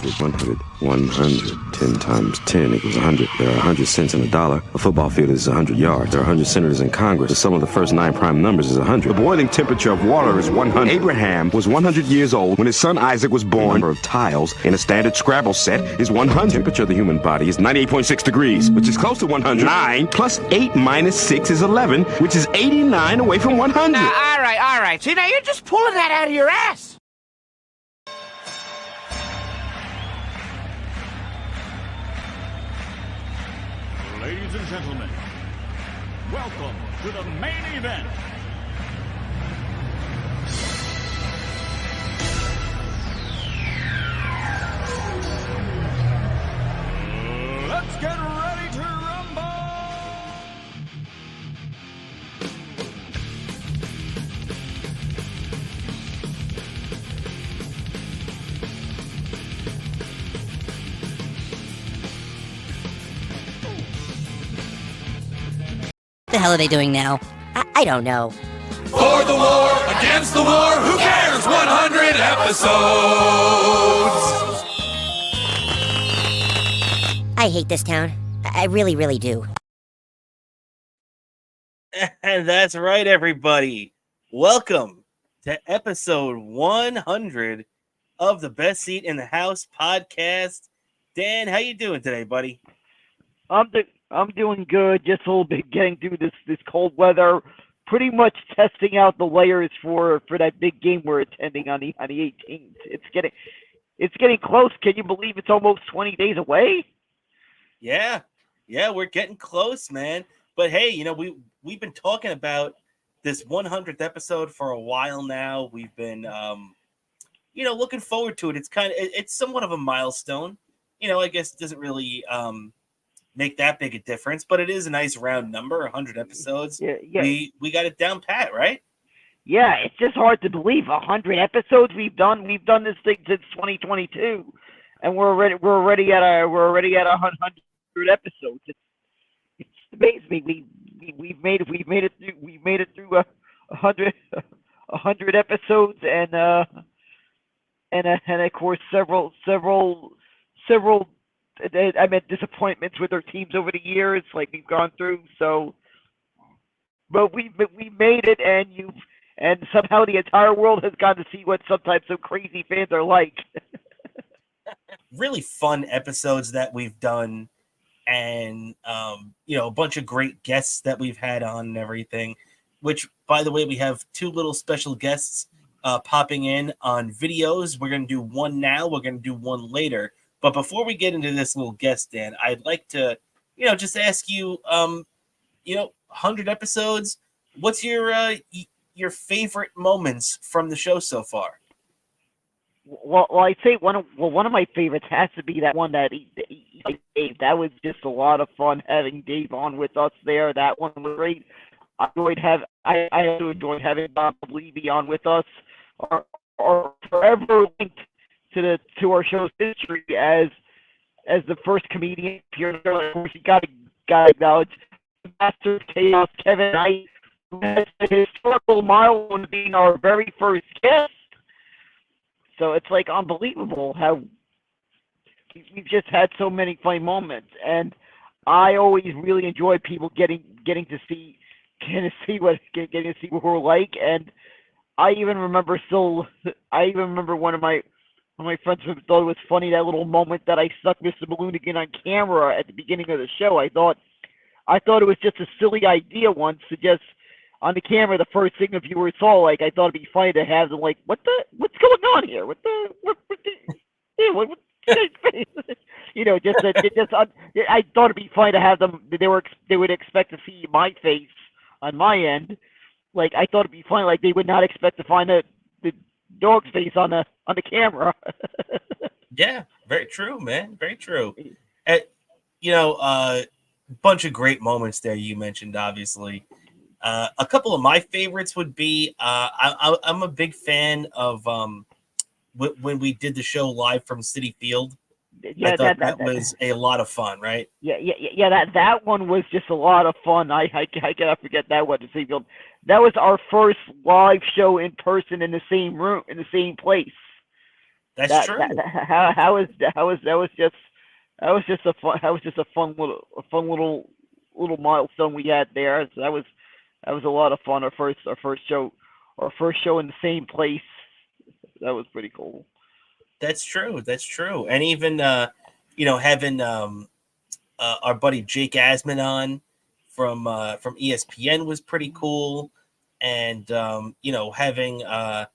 100, 100, 10 times 10 equals 100. There are 100 cents in a dollar. A football field is 100 yards. There are 100 senators in Congress. The sum of the first 9 prime numbers is 100. The boiling temperature of water is 100. Abraham was 100 years old when his son Isaac was born. The number of tiles in a standard Scrabble set is 100. The temperature of the human body is 98.6 degrees, which is close to 100. 9 plus 8 minus 6 is 11, which is 89 away from 100. All right. See, now you're just pulling that out of your ass. Ladies and gentlemen, welcome to the main event. Let's get ready to rumble! What the hell are they doing now? I don't know. For the war, against the war, who cares? 100 episodes! I hate this town. I really, really do. And that's right, everybody. Welcome to episode 100 of the Best Seat in the House podcast. Dan, how you doing today, buddy? I'm doing good. Just a little bit getting through this cold weather. Pretty much testing out the layers for that big game we're attending on the 18th. It's getting close. Can you believe it's almost 20 days away? Yeah, we're getting close, man. But hey, you know, we've been talking about this 100th episode for a while now. We've been looking forward to it. It's somewhat of a milestone. You know, I guess it doesn't really make that big a difference, but it is a nice round number, 100 episodes. Yeah. We got it down pat, right? Yeah, it's just hard to believe 100 episodes we've done this thing since 2022, and we're already at 100 episodes. It's amazing. We've made it through 100 episodes, and of course several disappointments with our teams over the years, like we've gone through. So, but we made it, and somehow the entire world has gotten to see what sometimes some crazy fans are like. Really fun episodes that we've done, and a bunch of great guests that we've had on and everything. Which, by the way, we have 2 little special guests popping in on videos. We're going to do one now. We're going to do one later. But before we get into this little guest, Dan, I'd like to, just ask you, 100 episodes. What's your favorite moments from the show so far? Well, I'd say one of my favorites has to be that one that Dave. That was just a lot of fun having Dave on with us there. That one was great. I also enjoyed having Bob Levy on with us. Are forever linked to our show's history as the first comedian here. Of course, you got to acknowledge the master of chaos, Kevin Knight, who has the historical milestone of being our very first guest. So it's like unbelievable how we've just had so many funny moments, and I always really enjoy people getting to see what we're like. And I even remember one of my friends thought it was funny, that little moment that I stuck Mr. Balloonigan on camera at the beginning of the show. I thought it was just a silly idea once to just on the camera, the first thing the viewers saw. Like, I thought it'd be funny to have them like, what's going on here? I thought it'd be funny to have them. They would expect to see my face on my end. Like, I thought it'd be funny. Like, they would not expect to find the dog's face on the camera. Yeah, very true, man. Very true. Bunch of great moments there you mentioned, obviously. A couple of my favorites would be I'm a big fan of when we did the show live from Citi Field. Yeah, I thought that was a lot of fun, right? Yeah. That one was just a lot of fun. I cannot forget that one. Citi Field. That was our first live show in person in the same room, in the same place. That's true. That was just a fun little milestone we had there. So that was a lot of fun. Our first show in the same place. That was pretty cool. That's true. And even having our buddy Jake Asman on from ESPN was pretty cool. And having I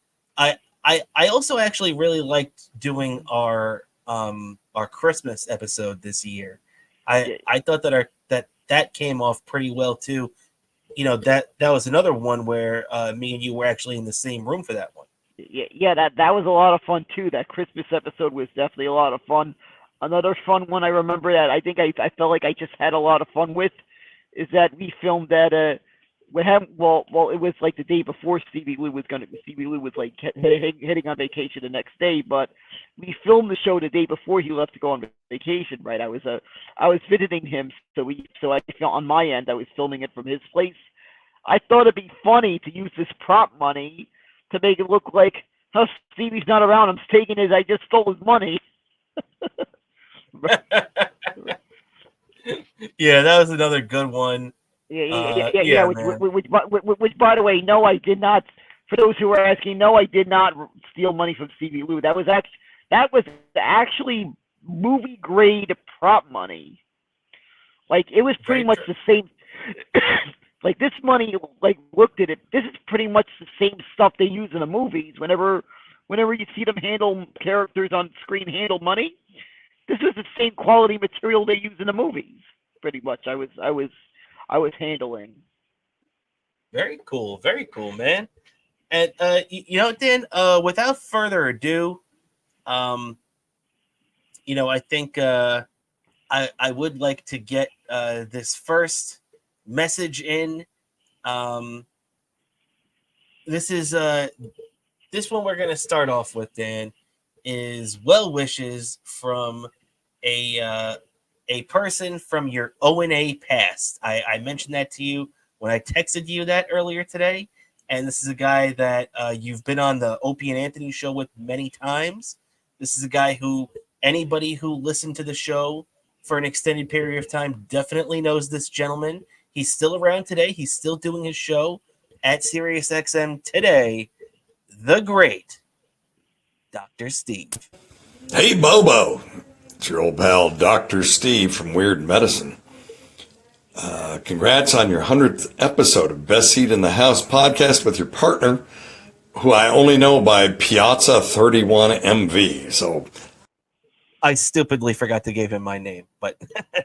also actually really liked doing our Christmas episode this year. I thought that came off pretty well too. That was another one where me and you were actually in the same room for that one. Yeah, that was a lot of fun too. That Christmas episode was definitely a lot of fun. Another fun one I remember that I think I felt like I just had a lot of fun with is that we filmed that it was like the day before Stevie Lou was like heading on vacation the next day, but we filmed the show the day before he left to go on vacation. Right, I was visiting him, so I felt on my end I was filming it from his place. I thought it'd be funny to use this prop money to make it look like, oh, Stevie's not around, I'm taking I just stole his money. Yeah, that was another good one. Yeah. Which, by the way, no, I did not. For those who are asking, no, I did not steal money from Stevie Lou. That was actually movie grade prop money. Like it was pretty much the same. Like this money, like looked at it. This is pretty much the same stuff they use in the movies. Whenever you see them handle characters on screen handle money, this is the same quality material they use in the movies. Pretty much, I was handling. Very cool, man. And Dan, without further ado, I think I would like to get this first message in. This one we're going to start off with, Dan, is well wishes from a person from your O&A past. I mentioned that to you when I texted you that earlier today, and this is a guy that you've been on the Opie and Anthony show with many times. This is a guy who anybody who listened to the show for an extended period of time definitely knows this gentleman. He's still around today. He's still doing his show at SiriusXM today. The great Dr. Steve. Hey, Bobo. It's your old pal, Dr. Steve from Weird Medicine. Congrats on your 100th episode of Best Seat in the House podcast with your partner, who I only know by Piazza 31 MV. So I stupidly forgot to give him my name, but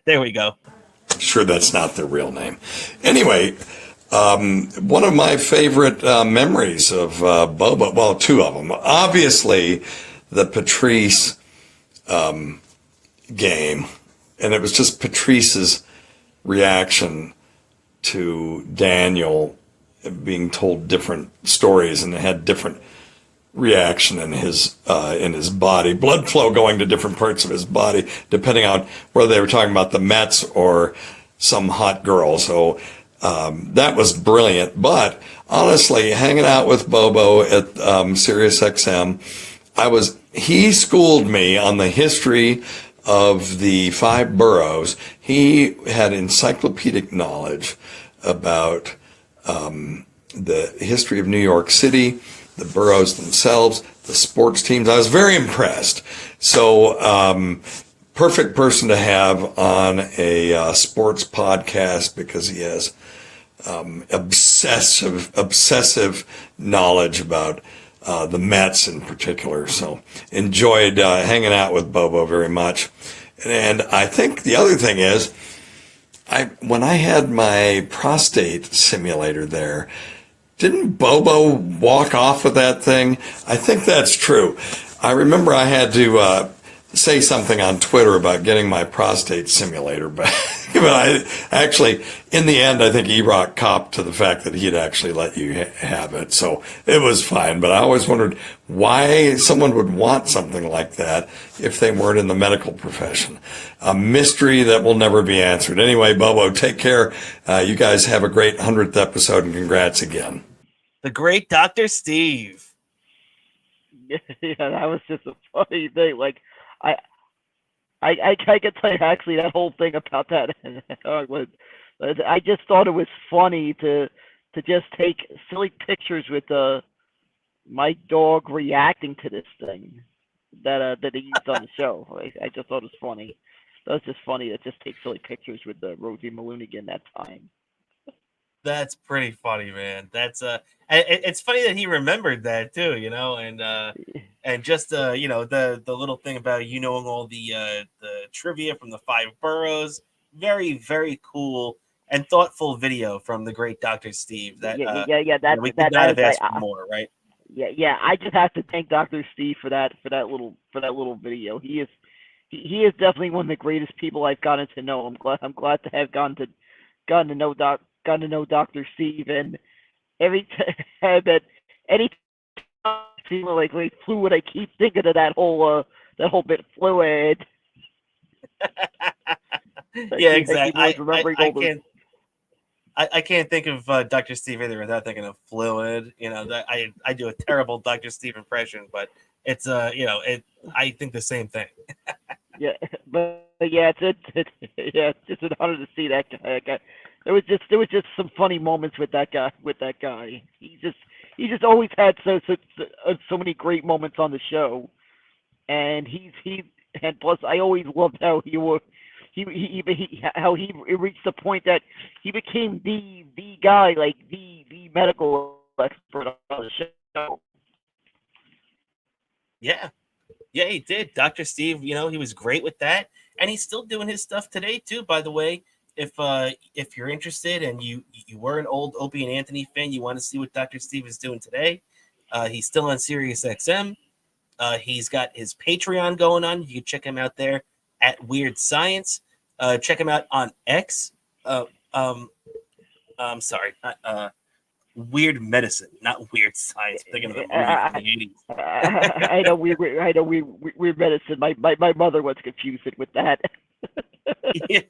there we go. I'm sure that's not their real name. Anyway, one of my favorite memories of Bobo, well, two of them. Obviously, the Patrice game, and it was just Patrice's reaction to Daniel being told different stories, and it had different reaction in his body, blood flow going to different parts of his body, depending on whether they were talking about the Mets or some hot girl. So that was brilliant. But honestly, hanging out with Bobo at SiriusXM, he schooled me on the history of the 5 boroughs. He had encyclopedic knowledge about the history of New York City, the boroughs themselves, the sports teams. I was very impressed. So, perfect person to have on a sports podcast because he has obsessive knowledge about the Mets in particular. So enjoyed hanging out with Bobo very much. And I think the other thing is, when I had my prostate simulator there, didn't Bobo walk off with that thing? I think that's true. I remember I had to say something on Twitter about getting my prostate simulator back. But I actually, in the end, I think E-Rock copped to the fact that he'd actually let you have it. So it was fine. But I always wondered why someone would want something like that if they weren't in the medical profession. A mystery that will never be answered. Anyway, Bobo, take care. You guys have a great 100th episode, and congrats again. The great Dr. Steve. Yeah, that was just a funny thing. Like, I, I can tell you actually that whole thing about that was, I just thought it was funny to just take silly pictures with my dog reacting to this thing that they used on the show. I just thought it was funny. That was just funny to just take silly pictures with Rosie Malunigan that time. That's pretty funny, man. That's it's funny that he remembered that too, and just the little thing about knowing all the trivia from the five boroughs. Very, very cool and thoughtful video from the great Dr. Steve. That Yeah. That we could not have asked for more, right? Yeah. I just have to thank Dr. Steve for that little video. He is definitely one of the greatest people I've gotten to know. I'm glad to have gotten to know Dr. Steve, and every time that any time like fluid, I keep thinking of that whole bit fluid. Yeah, exactly. I I can't think of Dr. Steve either without thinking of fluid. That I do a terrible Dr. Steve impression, but it's I think the same thing. Yeah, but yeah, it's just an honor to see that guy. There was just some funny moments with that guy. He just always had so many great moments on the show, and and plus I always loved how how he reached the point that he became the guy, like the medical expert on the show. Yeah, he did. Dr. Steve, he was great with that, and he's still doing his stuff today too. By the way, if you're interested and you were an old Opie and Anthony fan, you want to see what Dr. Steve is doing today. He's still on Sirius XM. He's got his Patreon going on. You can check him out there at Weird Science. Check him out on X. I'm sorry, not Weird Medicine, not Weird Science. I'm thinking of a movie from the 80s. I know weird medicine. My mother was confused with that. Yeah.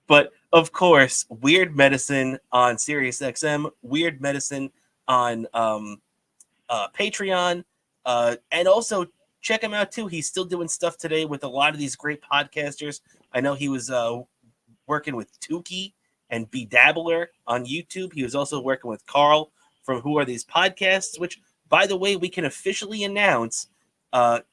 But of course, Weird Medicine on Sirius XM, Weird Medicine on Patreon, and also check him out too. He's still doing stuff today with a lot of these great podcasters. I know he was working with Tukey and Bedabbler on YouTube. He was also working with Carl from Who Are These Podcasts, which, by the way, we can officially announce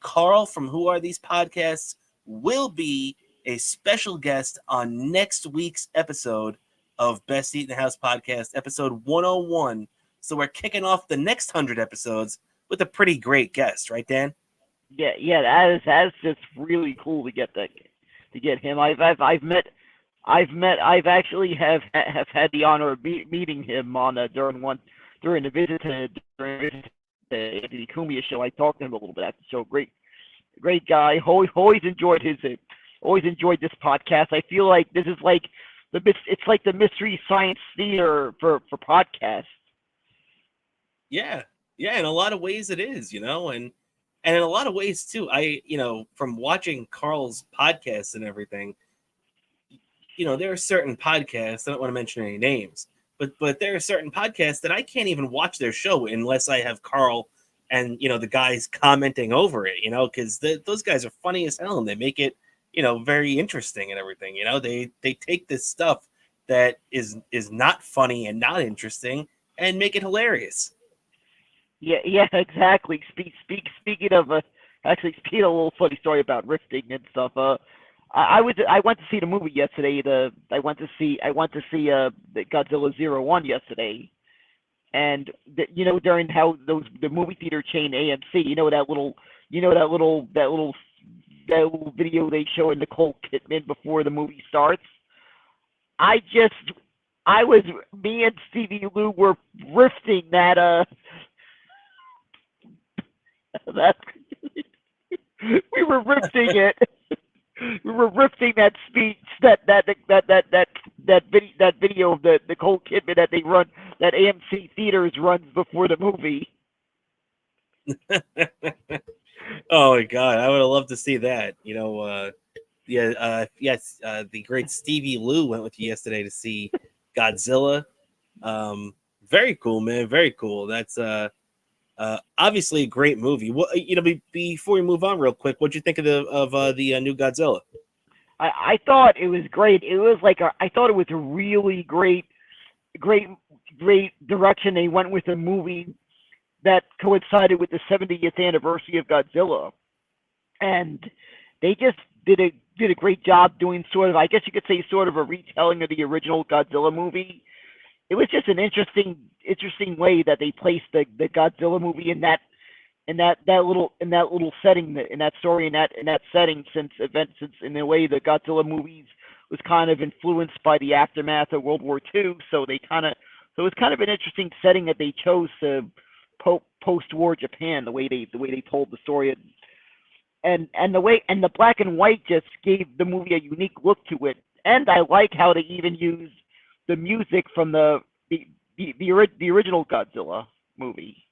Carl from Who Are These Podcasts will be a special guest on next week's episode of Best Seat in the House podcast, episode 101. So we're kicking off the next 100 episodes with a pretty great guest, right, Dan? Yeah, that is just really cool to get him. I've actually have had the honor of meeting him on during the visit to the Anthony Cumia show. I talked to him a little bit after the show. Great guy. Always enjoyed this podcast. I feel like this is like it's like the Mystery Science Theater for podcasts. Yeah, in a lot of ways it is, and in a lot of ways too. I, from watching Carl's podcasts and everything, there are certain podcasts, I don't want to mention any names, but there are certain podcasts that I can't even watch their show unless I have Carl and, the guys commenting over it, because those guys are funny as hell and they make it, very interesting and everything. They take this stuff that is not funny and not interesting and make it hilarious. Yeah, exactly. Speaking of actually, speaking of a little funny story about rifting and stuff. I went to see the movie yesterday. I went to see the Godzilla 01 yesterday, and during how the movie theater chain AMC, that little video they show in Nicole Kidman before the movie starts. Me and Stevie Lou were rifting that that we were rifting it. We were rifting that speech, that video of the Nicole Kidman that they run, that AMC Theaters runs before the movie. Oh my God, I would have loved to see that. The great Stevie Lou went with you yesterday to see Godzilla. Very cool, man. Very cool. That's Obviously, a great movie. What before we move on, real quick, what'd you think of the new Godzilla? I thought it was great. It was like I thought it was a really great direction they went with a movie that coincided with the 70th anniversary of Godzilla, and they just did a great job doing sort of, I guess you could say, sort of a retelling of the original Godzilla movie. It was just an interesting way that they placed the Godzilla movie in that little setting, in that story, in that setting, since in a way the Godzilla movies was kind of influenced by the aftermath of World War II. So it was kind of an interesting setting that they chose to post-war Japan, the way they told the story, and the black and white just gave the movie a unique look to it. And I like how they even used the music from the original Godzilla movie.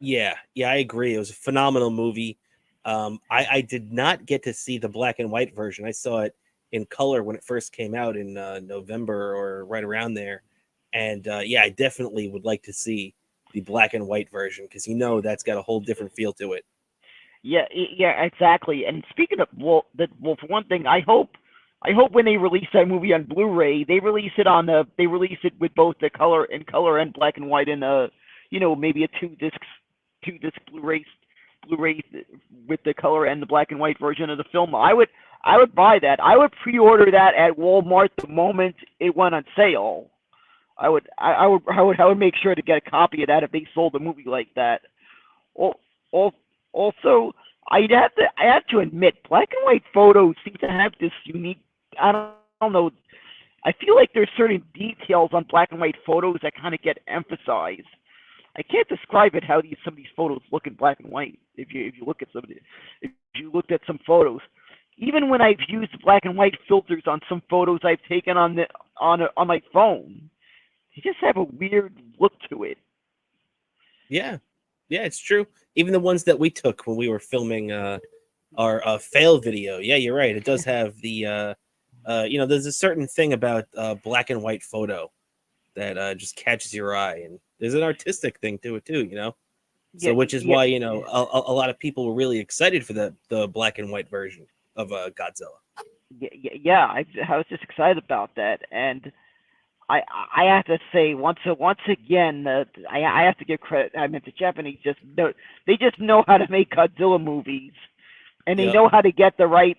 Yeah, I agree. It was a phenomenal movie. I did not get to see the black and white version. I saw it in color when it first came out in November or right around there. And I definitely would like to see the black and white version, because that's got a whole different feel to it. Yeah, exactly. And speaking of, for one thing, I hope when they release that movie on Blu-ray, they release it with both the color and black and white in maybe a two disc Blu-ray with the color and the black and white version of the film. I would buy that. I would pre-order that at Walmart the moment it went on sale. I would make sure to get a copy of that if they sold a movie like that. Also, I have to admit, black and white photos seem to have this unique. I don't know. I feel like there's certain details on black and white photos that kind of get emphasized. I can't describe it how some of these photos look in black and white. If you look at if you looked at some photos, even when I've used black and white filters on some photos I've taken on my phone, they just have a weird look to it. Yeah, it's true. Even the ones that we took when we were filming our fail video. Yeah, you're right. It does have the there's a certain thing about black and white photo that just catches your eye, and there's an artistic thing to it too, So which is why a lot of people were really excited for the black and white version of Godzilla. Yeah, I was just excited about that, and I have to say once again, I have to give credit. I mean, the Japanese they just know how to make Godzilla movies, and they know how to get the right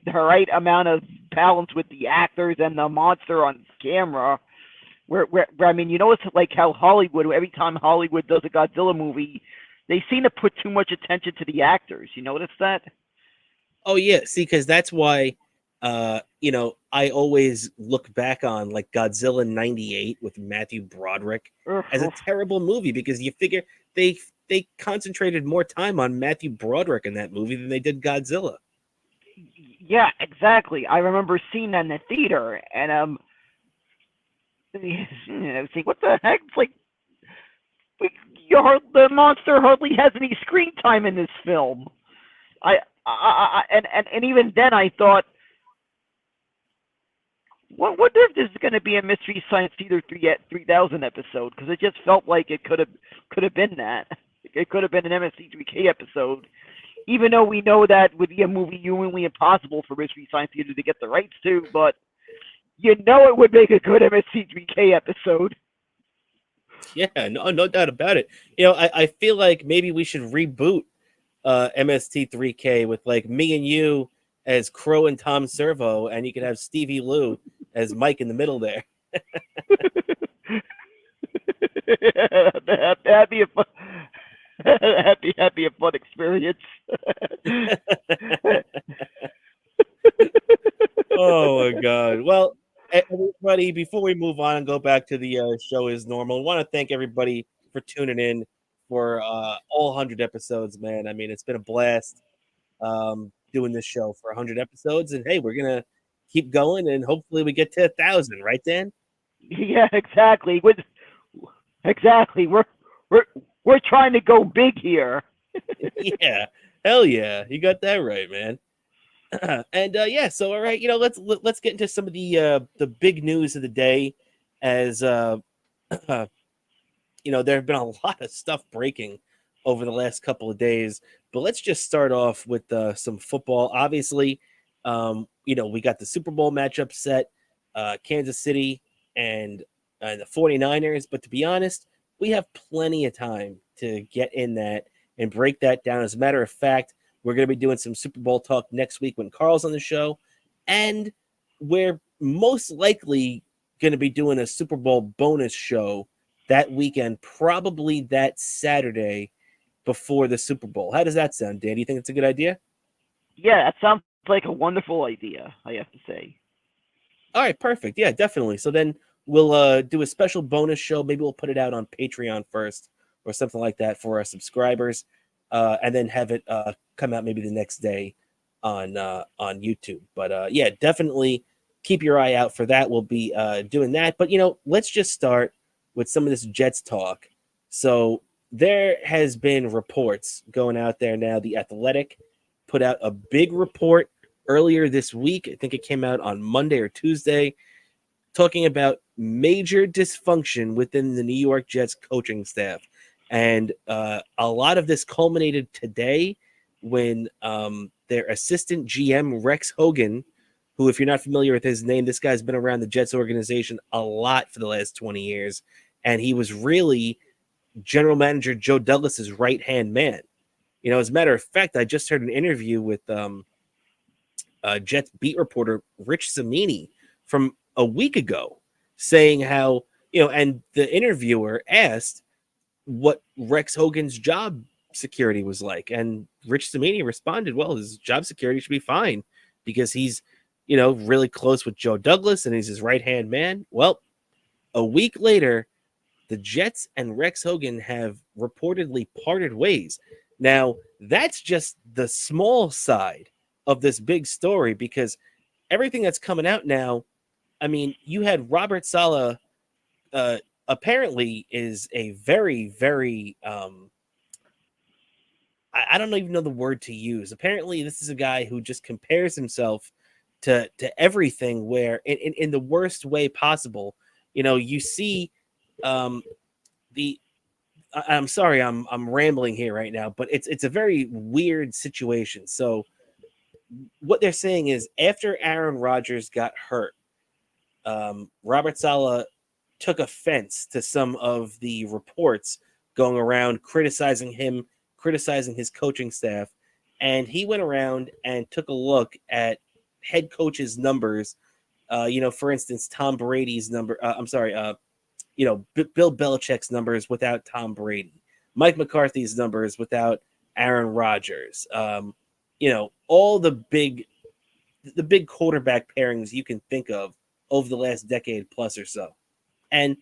amount of balance with the actors and the monster on camera. Where I mean, it's like how Hollywood, every time Hollywood does a Godzilla movie, they seem to put too much attention to the actors. You notice that? Oh yeah, see, because that's why I always look back on like Godzilla '98 with Matthew Broderick as a terrible movie, because you figure they concentrated more time on Matthew Broderick in that movie than they did Godzilla. Yeah, exactly. I remember seeing that in the theater, and I was like, what the heck? It's like the monster hardly has any screen time in this film. And even then I thought, wonder if this is going to be a Mystery Science Theater 3000 episode, because it just felt like it could have been that. It could have been an MST3K episode, even though we know that would be a movie humanly impossible for Mystery Science Theater to get the rights to, but it would make a good MST3K episode. Yeah, no doubt about it. I feel like maybe we should reboot MST3K with like me and you as Crow and Tom Servo, and you could have Stevie Lou as Mike in the middle there. That'd be a fun. That'd be a fun experience. Oh my God! Well, everybody, before we move on and go back to the show as normal, I want to thank everybody for tuning in for all 100 episodes, man. I mean, it's been a blast doing this show for 100 episodes, and hey, we're gonna keep going, and hopefully we get to 1,000, right, Dan? Yeah, exactly. Exactly. We're trying to go big here. Yeah, hell yeah, you got that right, man. And so all right, let's get into some of the big news of the day, as there have been a lot of stuff breaking over the last couple of days. But let's just start off with some football. Obviously, we got the Super Bowl matchup set, Kansas City and the 49ers. But to be honest, we have plenty of time to get in that and break that down. As a matter of fact, we're going to be doing some Super Bowl talk next week when Carl's on the show. And we're most likely going to be doing a Super Bowl bonus show that weekend, probably that Saturday before the Super Bowl. How does that sound, Dan? Do you think it's a good idea? Yeah, that sounds like a wonderful idea, I have to say. All right, perfect. Yeah, definitely. So then we'll do a special bonus show. Maybe we'll put it out on Patreon first or something like that for our subscribers, and then have it come out maybe the next day on YouTube. But yeah, definitely keep your eye out for that. We'll be doing that. But, let's just start with some of this Jets talk. So there has been reports going out there now. The Athletic put out a big report earlier this week. I think it came out on Monday or Tuesday, talking about major dysfunction within the New York Jets coaching staff. And a lot of this culminated today when their assistant GM, Rex Hogan, who, if you're not familiar with his name, this guy's been around the Jets organization a lot for the last 20 years. And he was really general manager Joe Douglas's right-hand man. As a matter of fact, I just heard an interview with Jets beat reporter Rich Cimini from a week ago saying how, and the interviewer asked what Rex Hogan's job security was like. And Rich Cimini responded, well, his job security should be fine because he's, really close with Joe Douglas and he's his right-hand man. Well, a week later, the Jets and Rex Hogan have reportedly parted ways. Now, that's just the small side of this big story, because everything that's coming out now, I mean, you had Robert Saleh apparently is a very, very, I don't even know the word to use. Apparently, this is a guy who just compares himself to everything, where in the worst way possible. You see I'm sorry, I'm rambling here right now, but it's a very weird situation. So what they're saying is, after Aaron Rodgers got hurt, Robert Saleh took offense to some of the reports going around criticizing him, criticizing his coaching staff, and he went around and took a look at head coaches' numbers. For instance, Tom Brady's number. Bill Belichick's numbers without Tom Brady, Mike McCarthy's numbers without Aaron Rodgers. All the big quarterback pairings you can think of over the last decade plus or so. And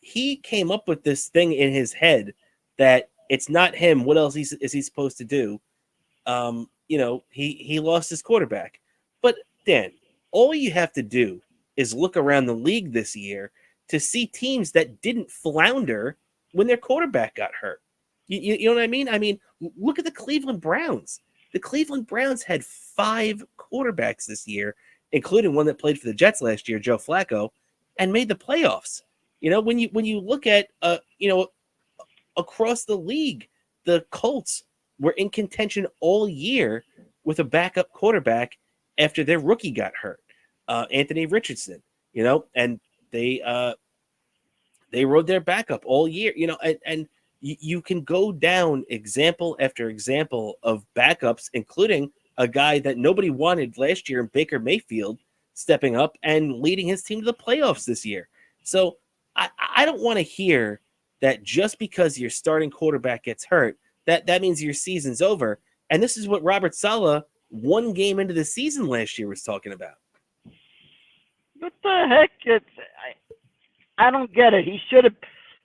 he came up with this thing in his head that it's not him. What else is he supposed to do? He lost his quarterback. But Dan, all you have to do is look around the league this year to see teams that didn't flounder when their quarterback got hurt. You know what I mean? I mean, look at the Cleveland Browns. The Cleveland Browns had 5 quarterbacks this year, including one that played for the Jets last year, Joe Flacco, and made the playoffs. When you look at across the league, the Colts were in contention all year with a backup quarterback after their rookie got hurt, Anthony Richardson. And they rode their backup all year. And you can go down example after example of backups, including a guy that nobody wanted last year in Baker Mayfield stepping up and leading his team to the playoffs this year. So I don't want to hear that just because your starting quarterback gets hurt, that means your season's over. And this is what Robert Saleh, one game into the season last year, was talking about. What the heck? I don't get it. He should have,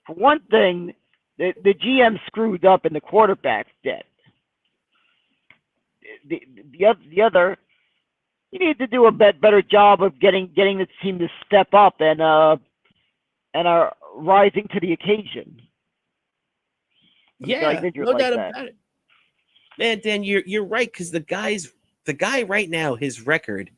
for one thing, the GM screwed up and the quarterback's dead. The other, you need to do a better job of getting the team to step up and are rising to the occasion. Yeah, no doubt about it. Man, Dan, you're right, because the guy right now, his record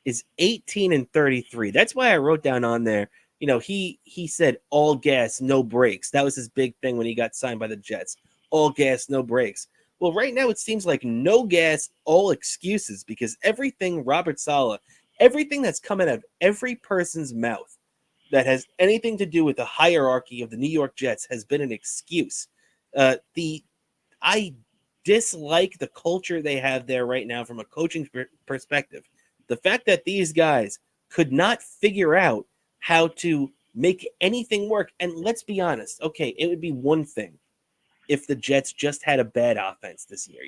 is 18-33. That's why I wrote down on there, he said all gas, no brakes. That was his big thing when he got signed by the Jets. all gas, no brakes. Well, right now it seems like no gas, all excuses, because everything Robert Saleh, everything that's coming out of every person's mouth that has anything to do with the hierarchy of the New York Jets has been an excuse. I dislike the culture they have there right now from a coaching perspective. The fact that these guys could not figure out how to make anything work. And let's be honest, okay, it would be one thing if the Jets just had a bad offense this year,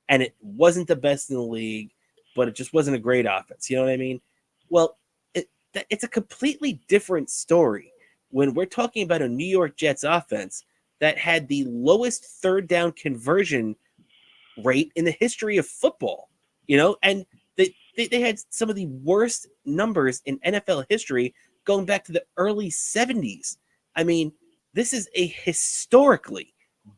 and it wasn't the best in the league, but it just wasn't a great offense. You know what I mean? Well, it's a completely different story when we're talking about a New York Jets offense that had the lowest third down conversion rate in the history of football, and they had some of the worst numbers in NFL history going back to the early 70s. I mean, this is a historically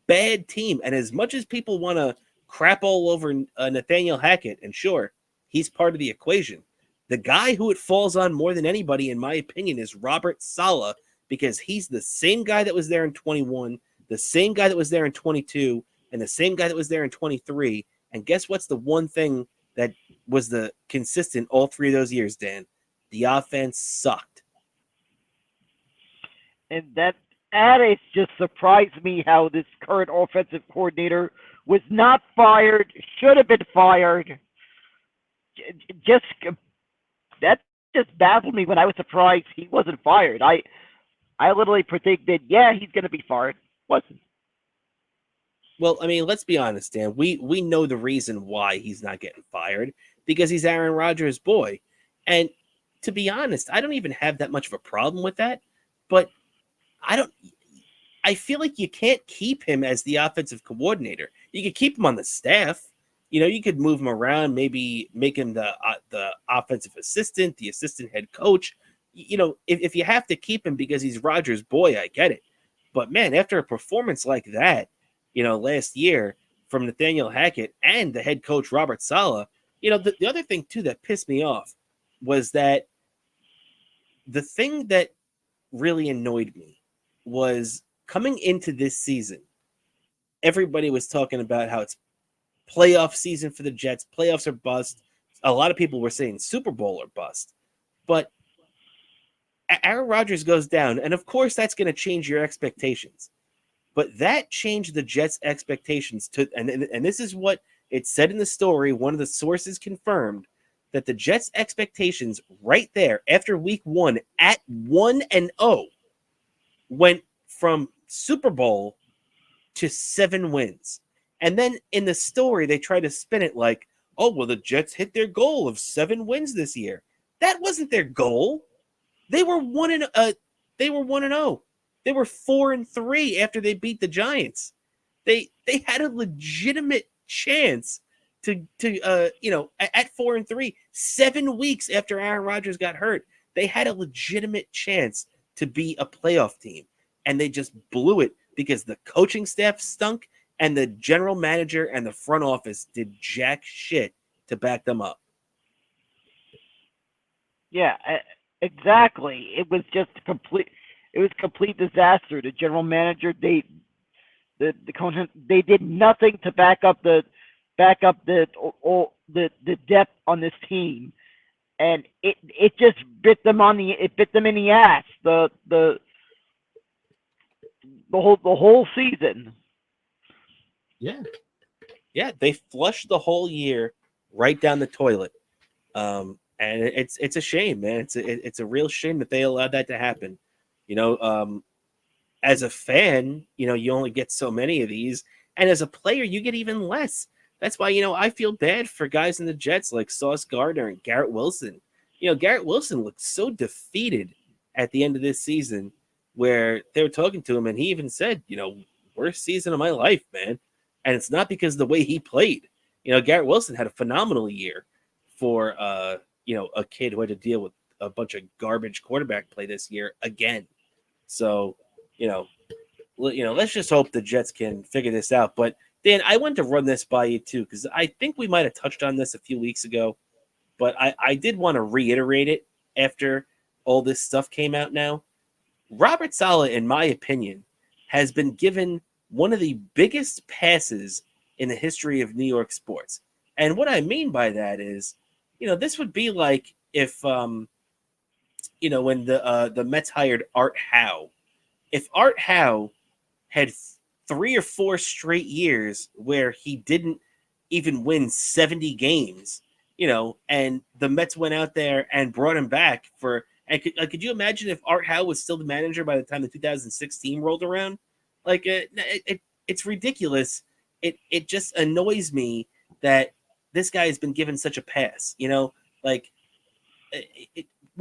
bad team. And as much as people want to crap all over Nathaniel Hackett, and sure, he's part of the equation, the guy who it falls on more than anybody, in my opinion, is Robert Saleh, because he's the same guy that was there in 21, the same guy that was there in 22, and the same guy that was there in 23. And guess what's the one thing that was the consistent all 3 of those years, Dan? The offense sucked. And that it just surprised me how this current offensive coordinator was not fired, should have been fired. That just baffled me when I was surprised he wasn't fired. I literally predicted, he's going to be fired. Wasn't. Well, I mean, let's be honest, Dan. We know the reason why he's not getting fired, because he's Aaron Rodgers' boy. And to be honest, I don't even have that much of a problem with that. But I feel like you can't keep him as the offensive coordinator. You could keep him on the staff. You could move him around, maybe make him the offensive assistant, the assistant head coach. If you have to keep him because he's Rodgers' boy, I get it. But man, after a performance like that, last year from Nathaniel Hackett and the head coach Robert Saleh, the other thing too that pissed me off was that the thing that really annoyed me was coming into this season, everybody was talking about how it's playoff season for the Jets. Playoffs are bust. A lot of people were saying Super Bowl or bust. But Aaron Rodgers goes down, and of course that's going to change your expectations. But that changed the Jets' expectations to, and this is what it said in the story. One of the sources confirmed that the Jets' expectations right there after week 1 at 1-0 went from Super Bowl to 7 wins. And then in the story, they try to spin it like, oh, well, the Jets hit their goal of 7 wins this year. That wasn't their goal. They were 1-0. They were 4-3 after they beat the Giants. They had a legitimate chance to at 4-3, 7 weeks after Aaron Rodgers got hurt, they had a legitimate chance to be a playoff team, and they just blew it because the coaching staff stunk and the general manager and the front office did jack shit to back them up. Yeah, exactly. It was just complete. It was complete disaster. The general manager, the coach, they did nothing to back up the depth on this team, and it just bit them in the ass the whole season. Yeah, they flushed the whole year right down the toilet, and it's a shame, man. It's a real shame that they allowed that to happen. As a fan, you only get so many of these, and as a player, you get even less. That's why, I feel bad for guys in the Jets like Sauce Gardner and Garrett Wilson. Garrett Wilson looked so defeated at the end of this season, where they were talking to him, and he even said, worst season of my life, man. And it's not because of the way he played. Garrett Wilson had a phenomenal year for, a kid who had to deal with a bunch of garbage quarterback play this year again. So, let's just hope the Jets can figure this out. But Dan, I wanted to run this by you too, because I think we might have touched on this a few weeks ago, but I did want to reiterate it after all this stuff came out now. Robert Saleh, in my opinion, has been given one of the biggest passes in the history of New York sports. And what I mean by that is, this would be like if, when the Mets hired Art Howe. If Art Howe had 3 or 4 straight years where he didn't even win 70 games, and the Mets went out there and brought him back and could you imagine if Art Howe was still the manager by the time the 2016 rolled around? Like it's ridiculous. It just annoys me that this guy has been given such a pass.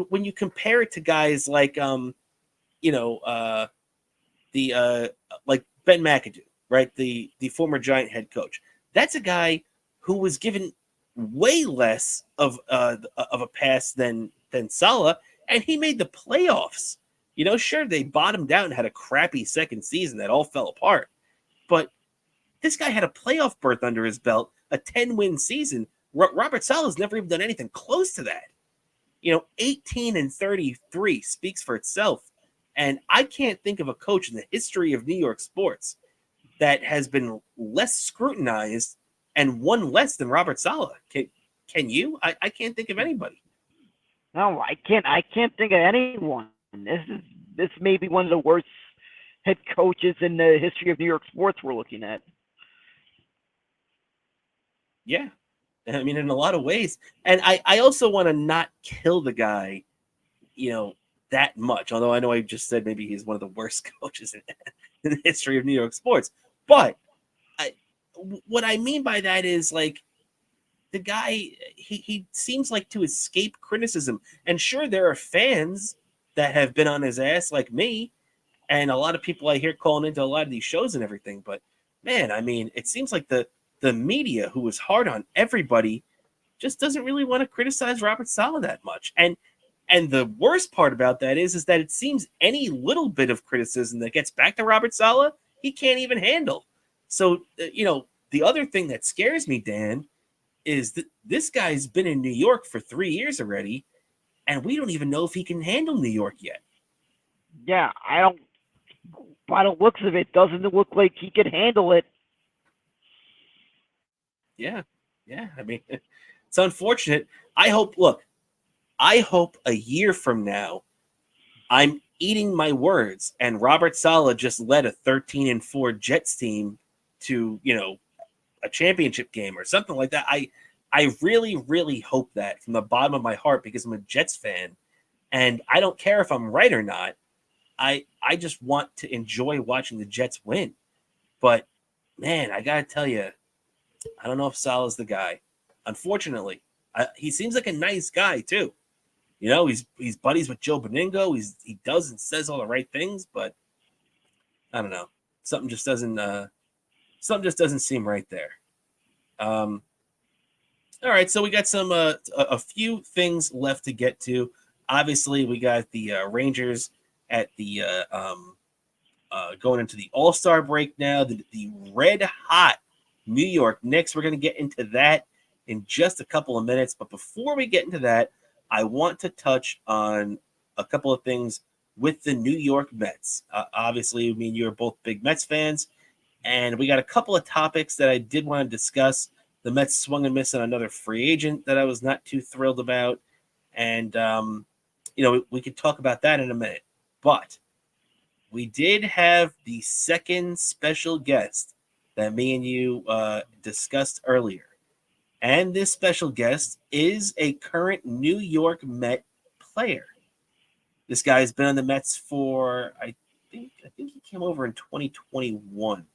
When you compare it to guys like like Ben McAdoo, right? The former Giant head coach. That's a guy who was given way less of a pass than Saleh, and he made the playoffs. Sure, they bottomed out and had a crappy second season that all fell apart, but this guy had a playoff berth under his belt, a 10-win season. Robert Saleh's never even done anything close to that. 18-33 speaks for itself. And I can't think of a coach in the history of New York sports that has been less scrutinized and won less than Robert Saleh. Can you? I can't think of anybody. No, I can't think of anyone. This may be one of the worst head coaches in the history of New York sports we're looking at. Yeah. I mean, in a lot of ways. And I also want to not kill the guy, that much. Although I know I just said maybe he's one of the worst coaches in the history of New York sports. But what I mean by that is, like, the guy, he seems like to escape criticism. And sure, there are fans that have been on his ass like me, and a lot of people I hear calling into a lot of these shows and everything. But, man, I mean, it seems like the media, who is hard on everybody, just doesn't really want to criticize Robert Saleh that much. And the worst part about that is that it seems any little bit of criticism that gets back to Robert Saleh, he can't even handle. So, the other thing that scares me, Dan, is that this guy's been in New York for 3 years already, and we don't even know if he can handle New York yet. Yeah, by the looks of it, doesn't it look like he could handle it? Yeah. I mean, it's unfortunate. I hope a year from now, I'm eating my words, and Robert Saleh just led a 13-4 Jets team to, a championship game or something like that. I really, really hope that from the bottom of my heart, because I'm a Jets fan, and I don't care if I'm right or not. I just want to enjoy watching the Jets win. But, man, I got to tell you, I don't know if Saleh's the guy. Unfortunately, he seems like a nice guy too. He's buddies with Joe Beningo. He does and says all the right things, but I don't know. Something just doesn't seem right there. All right, so we got a few things left to get to. Obviously, we got the Rangers at the going into the All Star break now. The red hot New York Knicks. We're going to get into that in just a couple of minutes. But before we get into that, I want to touch on a couple of things with the New York Mets. Obviously, me and you are both big Mets fans, and we got a couple of topics that I did want to discuss. The Mets swung and missed on another free agent that I was not too thrilled about. And, we could talk about that in a minute. But we did have the second special guest that me and you discussed earlier. And this special guest is a current New York Met player. This guy's been on the Mets for, I think he came over in 2021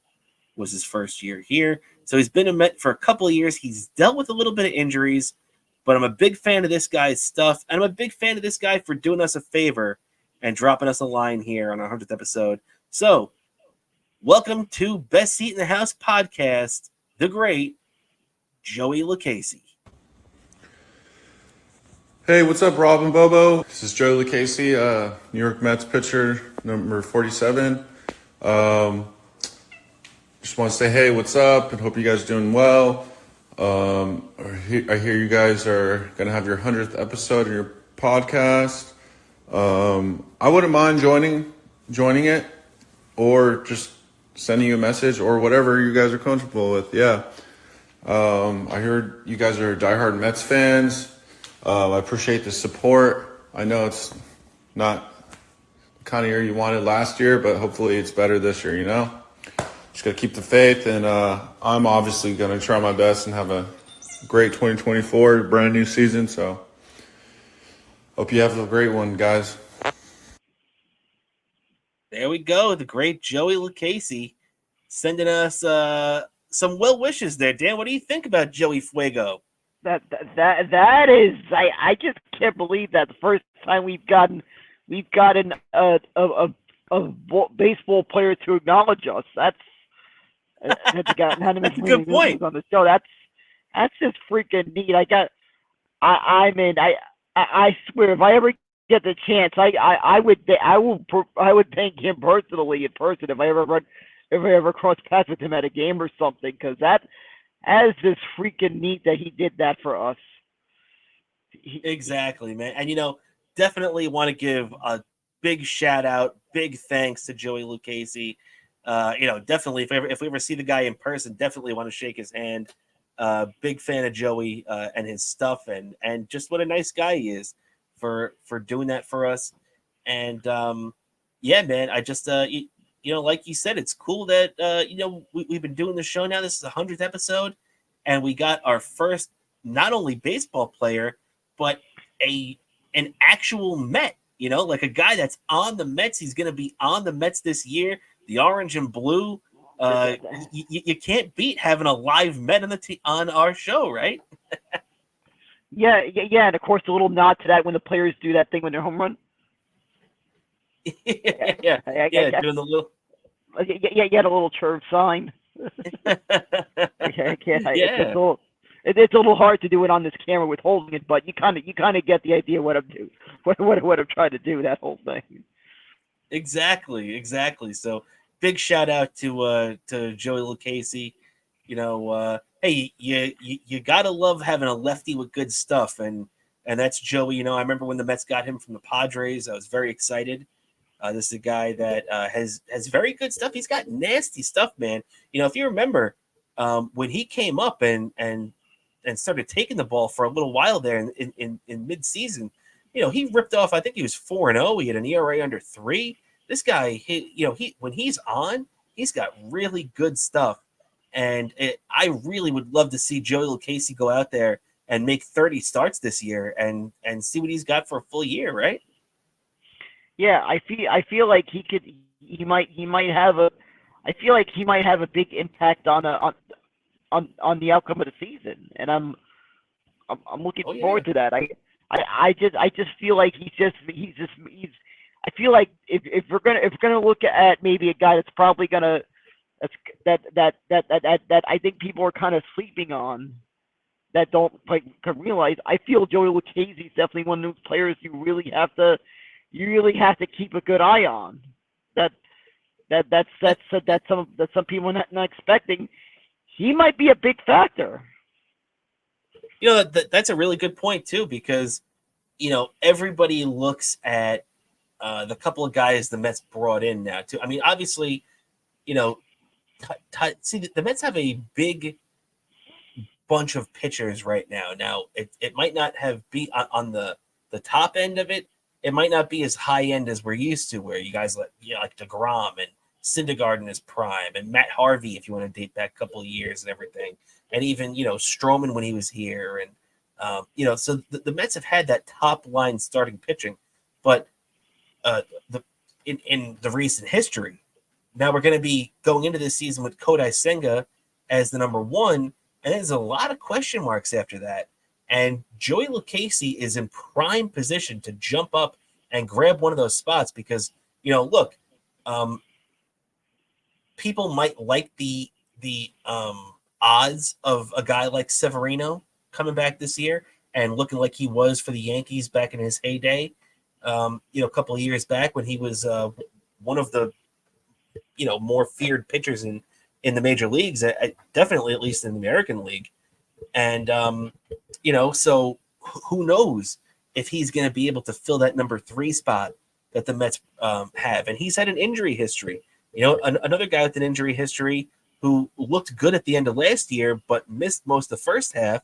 was his first year here. So he's been a Met for a couple of years. He's dealt with a little bit of injuries, but I'm a big fan of this guy's stuff. And I'm a big fan of this guy for doing us a favor and dropping us a line here on our 100th episode. So welcome to Best Seat in the House podcast, the great Joey Lucchesi. Hey, what's up, Rob and Bobo? This is Joey Lucchesi, New York Mets pitcher, number 47. Just want to say, hey, what's up, and hope you guys are doing well. I hear you guys are going to have your 100th episode of your podcast. I wouldn't mind joining it, or just sending you a message or whatever you guys are comfortable with. Yeah. I heard you guys are diehard Mets fans. I appreciate the support. I know it's not the kind of year you wanted last year, but hopefully it's better this year, you know? Just got to keep the faith, and I'm obviously going to try my best and have a great 2024, brand new season, so hope you have a great one, guys. There we go. The great Joey Lucchesi sending us some well wishes there. Dan, what do you think about Joey Fuego? That is, I just can't believe that the first time we've gotten a baseball player to acknowledge us. That's That's a good point on the show. That's just freaking neat. I swear, if I ever get the chance, I would thank him personally in person if I ever cross paths with him at a game or something, because that is just freaking neat that he did that for us. Exactly, man. And definitely want to give a big shout out, big thanks to Joey Lucchesi. Definitely if we ever see the guy in person, definitely want to shake his hand. Big fan of Joey and his stuff, and just what a nice guy he is for doing that for us. And yeah, man, I just like you said, it's cool that we've been doing the show now. This is the 100th episode, and we got our first not only baseball player, but an actual Met. Like a guy that's on the Mets. He's going to be on the Mets this year. The orange and blue. You can't beat having a live Met on our show, right? Yeah, and of course a little nod to that when the players do that thing when they're home run. yeah, doing the little. Yeah, you had a little chirp sign. It's a little hard to do it on this camera with holding it, but you kind of get the idea what I'm doing, what I'm trying to do. That whole thing. Exactly. So big shout out to Joey Lucchesi. Hey, you gotta love having a lefty with good stuff, and that's Joey. I remember when the Mets got him from the Padres, I was very excited. This is a guy that has very good stuff. He's got nasty stuff, man. If you remember, when he came up and started taking the ball for a little while there in mid-season, he ripped off. I think he was 4-0. He had an ERA under 3. This guy, when he's on, he's got really good stuff. And I really would love to see Joey Lucchesi go out there and make 30 starts this year and see what he's got for a full year, right? Yeah, I feel like he might have a big impact on the outcome of the season, and I'm looking forward to that. I just feel like he's I feel like if we're gonna look at maybe a guy that's probably gonna that I think people are kind of sleeping on, that don't can realize. I feel Joey Lucchesi is definitely one of those players you really have to keep a good eye on. That's some people not expecting. He might be a big factor. That's a really good point too, because everybody looks at the couple of guys the Mets brought in now too. I mean, obviously, see, the Mets have a big bunch of pitchers right now. Now, it might not be on the top end of it. It might not be as high end as we're used to, where you guys like DeGrom and Syndergaard in his prime, and Matt Harvey, if you want to date back a couple of years and everything, and even Stroman when he was here, and so the Mets have had that top line starting pitching, but in the recent history, now we're going to be going into this season with Kodai Senga as the number 1, and there's a lot of question marks after that. And Joey Lucchesi is in prime position to jump up and grab one of those spots because, look, people might like the odds of a guy like Severino coming back this year and looking like he was for the Yankees back in his heyday, a couple of years back when he was one of the, more feared pitchers in the major leagues, definitely at least in the American League. And, so who knows if he's going to be able to fill that number 3 spot that the Mets have. And he's had an injury history. Another guy with an injury history who looked good at the end of last year but missed most of the first half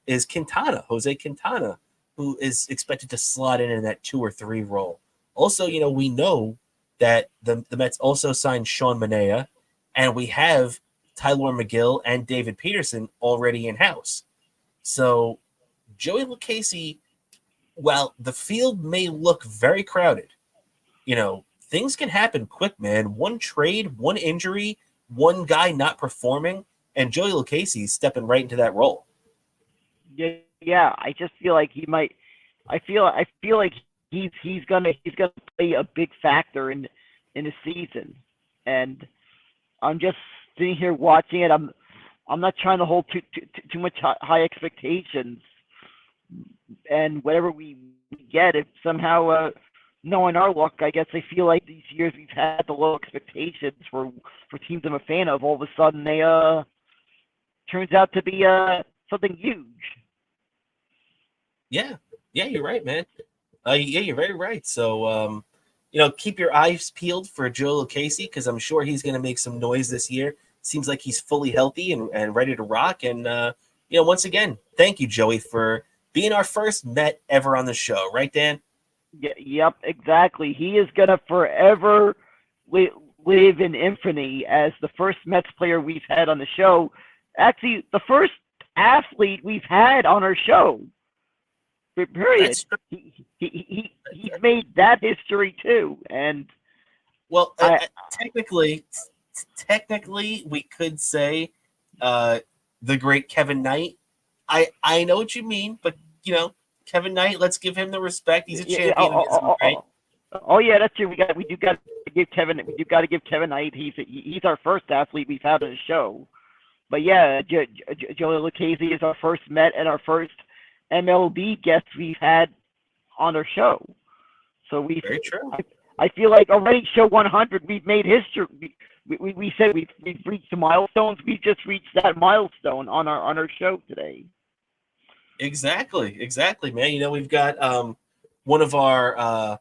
is Jose Quintana, who is expected to slot in that 2 or 3 role. Also, we know that the Mets also signed Sean Manaea, and we have Tyler McGill and David Peterson already in-house. So Joey Lucchesi, while the field may look very crowded, things can happen quick, man. One trade, one injury, one guy not performing, and Joey Lucchesi is stepping right into that role. Yeah. I just feel like he might. I feel like he's gonna play a big factor in the season, and I'm just sitting here watching it. I'm not trying to hold too much high expectations, and whatever we get, if somehow knowing our luck, I guess I feel like these years we've had the low expectations for teams I'm a fan of. All of a sudden, they turns out to be something huge. Yeah, you're right, man. You're very right. So, keep your eyes peeled for Joe Lucchesi, because I'm sure he's going to make some noise this year. Seems like he's fully healthy and ready to rock. And, once again, thank you, Joey, for being our first Met ever on the show. Right, Dan? Yep, exactly. He is going to forever live in infamy as the first Mets player we've had on the show. Actually, the first athlete we've had on our show. Period. He's made that history too, and technically, we could say the great Kevin Knight. I know what you mean, but Kevin Knight, let's give him the respect. He's a champion. Oh yeah, that's true. We do got to give Kevin Knight. He's our first athlete we've had on the show. But yeah, Joey Lucchesi is our first Met and our first MLB guests we've had on our show. So very true. I feel like already show 100, we've made history. We said we've reached the milestones. We've just reached that milestone on our show today. Exactly, man. We've got one of our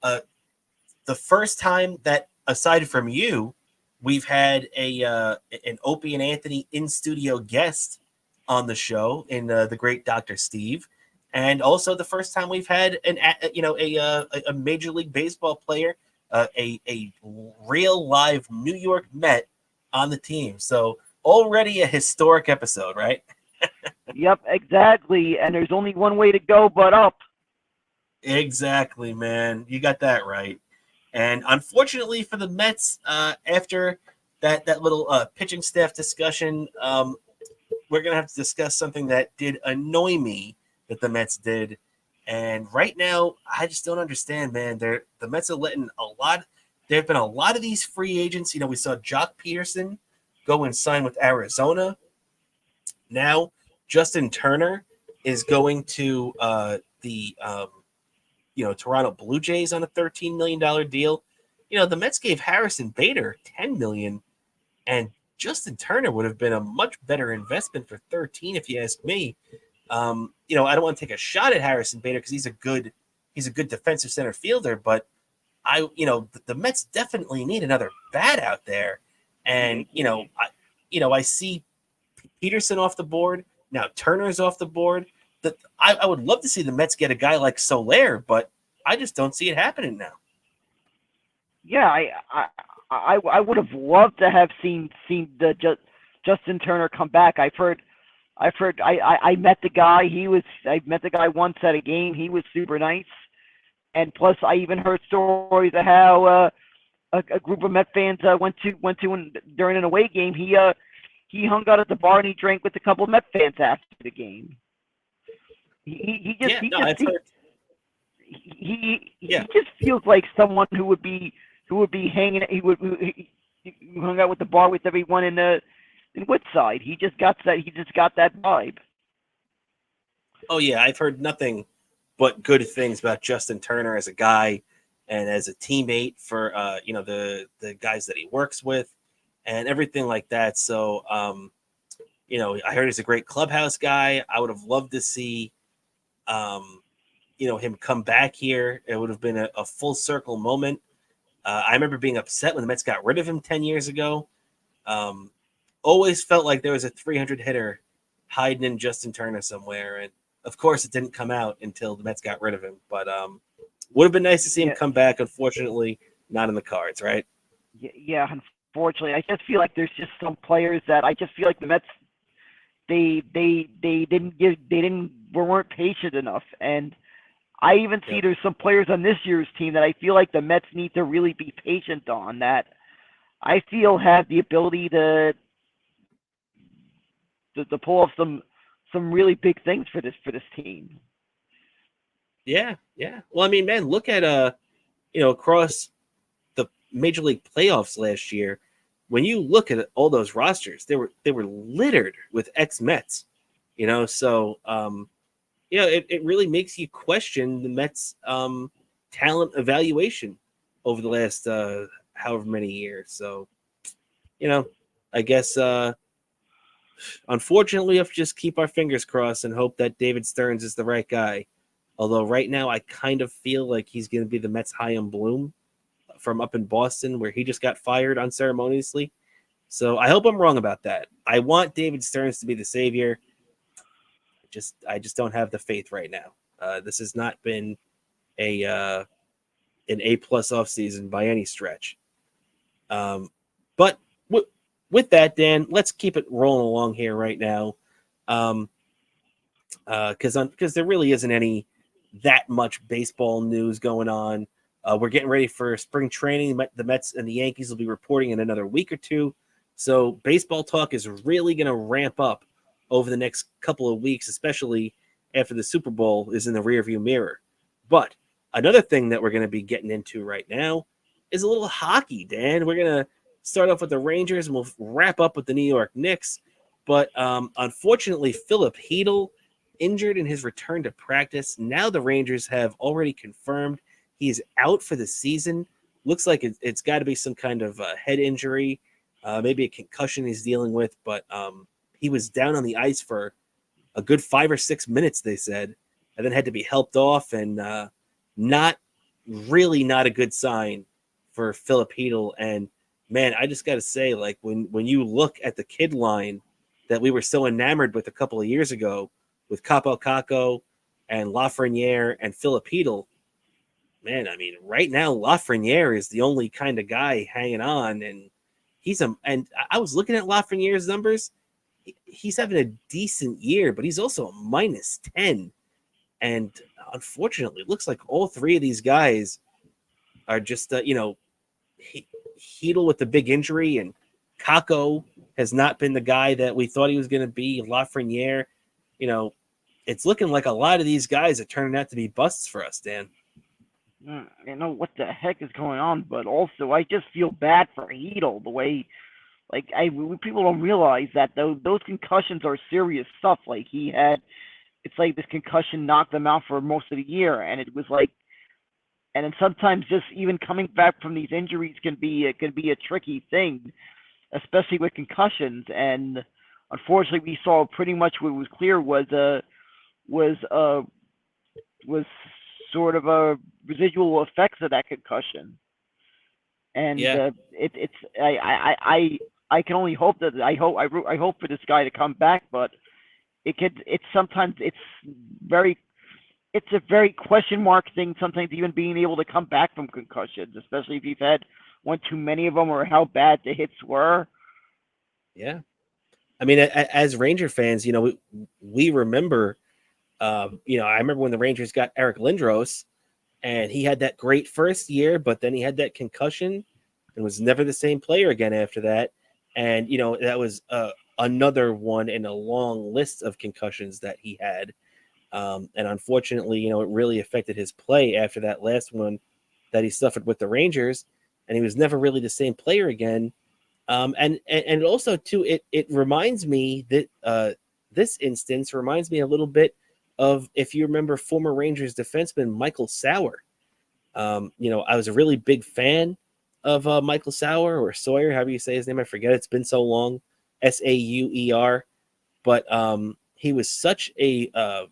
the first time that, aside from you, we've had an Opie and Anthony in studio guest on the show in the great Dr. Steve, and also the first time we've had a Major League Baseball player, a real live New York Met on the team. So already a historic episode, right? Yep, exactly. And there's only one way to go but up. Exactly, man. You got that right. And unfortunately for the Mets, after that little pitching staff discussion, we're going to have to discuss something that did annoy me that the Mets did. And right now, I just don't understand, man. The Mets are letting there have been a lot of these free agents. We saw Jock Peterson go and sign with Arizona. Now, Justin Turner is going to the Toronto Blue Jays on a $13 million deal. The Mets gave Harrison Bader $10 million, and Justin Turner would have been a much better investment for 13, if you ask me. I don't want to take a shot at Harrison Bader because he's a good defensive center fielder, but the Mets definitely need another bat out there. And I see Peterson off the board now. Turner's off the board. I would love to see the Mets get a guy like Soler, but I just don't see it happening now. Yeah, I would have loved to have seen the Justin Turner come back. I met the guy. I met the guy once at a game. He was super nice, and plus I even heard stories of how a group of Met fans went to during an away game. He hung out at the bar and he drank with a couple of Met fans after the game. He just feels like someone who would be hanging. He hung out with the bar with everyone in Woodside. He just got that vibe. Oh yeah, I've heard nothing but good things about Justin Turner as a guy and as a teammate for the guys that he works with and everything like that. So I heard he's a great clubhouse guy. I would have loved to see him come back here. It would have been a full circle moment. I remember being upset when the Mets got rid of him 10 years ago. Always felt like there was a 300 hitter hiding in Justin Turner somewhere. And of course, it didn't come out until the Mets got rid of him. But would have been nice to see him come back. Unfortunately, not in the cards, right? Yeah, unfortunately, I just feel like there's just some players that I just feel like the Mets they weren't patient enough, and I even see there's some players on this year's team that I feel like the Mets need to really be patient on, that I feel have the ability to pull off some really big things for this team. Yeah. Well, I mean, man, look at across the Major League playoffs last year. When you look at all those rosters, they were littered with ex-Mets. So it really makes you question the Mets' talent evaluation over the last however many years. So, I guess unfortunately we have to just keep our fingers crossed and hope that David Stearns is the right guy. Although right now I kind of feel like he's going to be the Mets' Chaim Bloom from up in Boston, where he just got fired unceremoniously. So I hope I'm wrong about that. I want David Stearns to be the savior. I just don't have the faith right now. This has not been an A+ offseason by any stretch. But with that, Dan, let's keep it rolling along here right now. Because there really isn't any that much baseball news going on. We're getting ready for spring training. The Mets and the Yankees will be reporting in another week or two. So baseball talk is really going to ramp up over the next couple of weeks, especially after the Super Bowl is in the rearview mirror. But another thing that we're going to be getting into right now is a little hockey, Dan. We're going to start off with the Rangers, and we'll wrap up with the New York Knicks. But unfortunately, Philip Hedl injured in his return to practice. Now the Rangers have already confirmed he is out for the season. Looks like it's got to be some kind of head injury, maybe a concussion he's dealing with. But he was down on the ice for a good 5 or 6 minutes, they said, and then had to be helped off. And not a good sign for Philip Hedl. And man, I just got to say, like when you look at the kid line that we were so enamored with a couple of years ago, with Capo Caco and Lafreniere and Philip Hedl, man, I mean, right now Lafreniere is the only kind of guy hanging on, and and I was looking at Lafreniere's numbers. He's having a decent year, but he's also a -10, and unfortunately, it looks like all three of these guys are just Hedl with the big injury, and Caco has not been the guy that we thought he was going to be. Lafreniere, it's looking like a lot of these guys are turning out to be busts for us, Dan. I know what the heck is going on, but also I just feel bad for Hedl. The way, people don't realize that those concussions are serious stuff. Like it's like this concussion knocked them out for most of the year, and it was like, and then sometimes just even coming back from these injuries can be a tricky thing, especially with concussions. And unfortunately, we saw pretty much what was clear was sort of a residual effects of that concussion. And I can only hope that I hope for this guy to come back, but it's a very question mark thing sometimes, even being able to come back from concussions, especially if you've had one too many of them or how bad the hits were. Yeah. I mean, as Ranger fans, we remember, I remember when the Rangers got Eric Lindros, and he had that great first year, but then he had that concussion and was never the same player again after that. And, that was another one in a long list of concussions that he had. And unfortunately, it really affected his play after that last one that he suffered with the Rangers, and he was never really the same player again. And also too, it reminds me that this instance reminds me a little bit of, if you remember, former Rangers defenseman Michael Sauer. I was a really big fan of Michael Sauer, or Sawyer, however you say his name. I forget. It's been so long. Sauer. But he was such a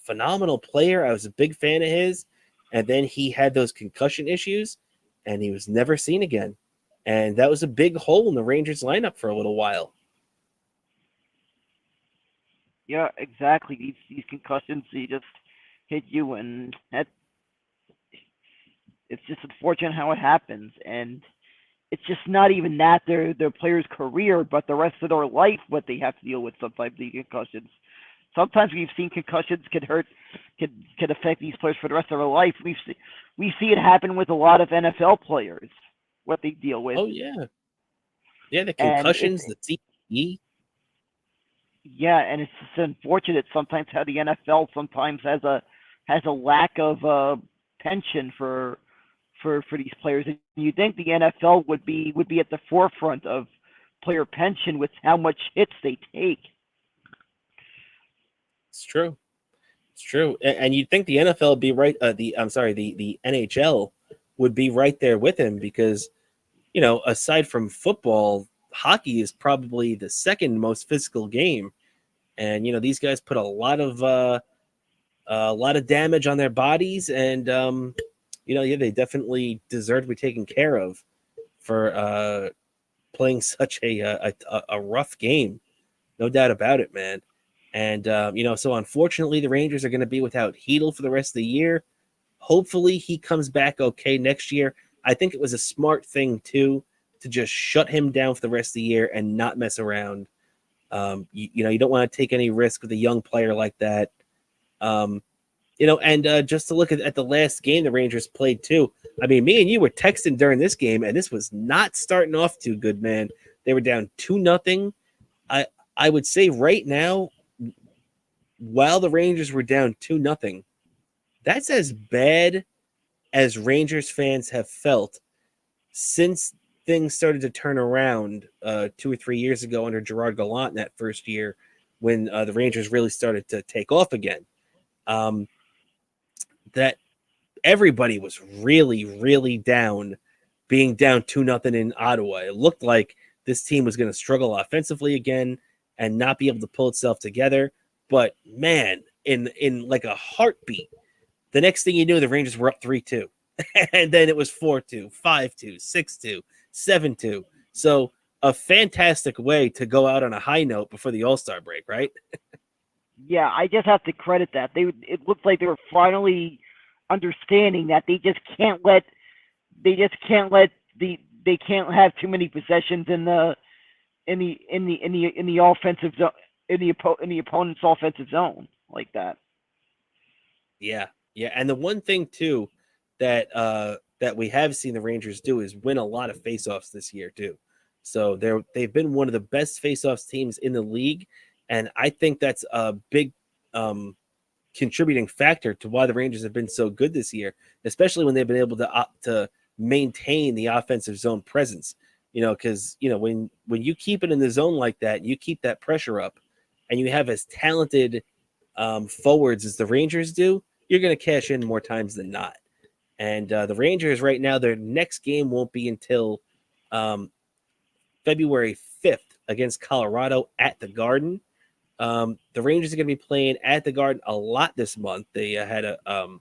phenomenal player. I was a big fan of his. And then he had those concussion issues. and he was never seen again. And that was a big hole in the Rangers lineup for a little while. Yeah, exactly. These concussions, they just hit you, and it's just unfortunate how it happens. And it's just not even that their player's career, but the rest of their life, what they have to deal with sometimes these concussions. Sometimes we've seen concussions could affect these players for the rest of their life. We see it happen with a lot of NFL players, what they deal with. Oh yeah, the concussions, the CTE. Yeah, and it's just unfortunate sometimes how the NFL sometimes has a lack of pension for these players. And you think the NFL would be at the forefront of player pension with how much hits they take. It's true. It's true. And you'd think the NFL would be right. The NHL would be right there with him because, aside from football, hockey is probably the second most physical game. And, these guys put a lot of damage on their bodies. And, they definitely deserve to be taken care of for playing such a rough game. No doubt about it, man. And, so unfortunately, the Rangers are going to be without Hedl for the rest of the year. Hopefully, he comes back okay next year. I think it was a smart thing, too, to just shut him down for the rest of the year and not mess around. You don't want to take any risk with a young player like that. And just to look at the last game the Rangers played, too. I mean, me and you were texting during this game, and this was not starting off too good, man. They were down 2-0. I would say right now, while the Rangers were down 2-0, that's as bad as Rangers fans have felt since things started to turn around 2 or 3 years ago under Gerard Gallant in that first year when the Rangers really started to take off again. That everybody was really, really down, being down 2-0 in Ottawa. It looked like this team was going to struggle offensively again and not be able to pull itself together. But, man, in like a heartbeat, the next thing you knew, the Rangers were up 3-2. And then it was 4-2, 5-2, 6-2, 7-2. So a fantastic way to go out on a high note before the All Star break, right? Yeah, I just have to credit that. It looks like they were finally understanding that they can't have too many possessions in the offensive zone, in the opponent's offensive zone like that. Yeah. And the one thing too that we have seen the Rangers do is win a lot of faceoffs this year too. So they've been one of the best faceoffs teams in the league, and I think that's a big contributing factor to why the Rangers have been so good this year, especially when they've been able to maintain the offensive zone presence. Because when you keep it in the zone like that, you keep that pressure up, and you have as talented forwards as the Rangers do, you're going to cash in more times than not. And the Rangers right now, their next game won't be until February 5th against Colorado at the Garden. The Rangers are going to be playing at the Garden a lot this month. They had a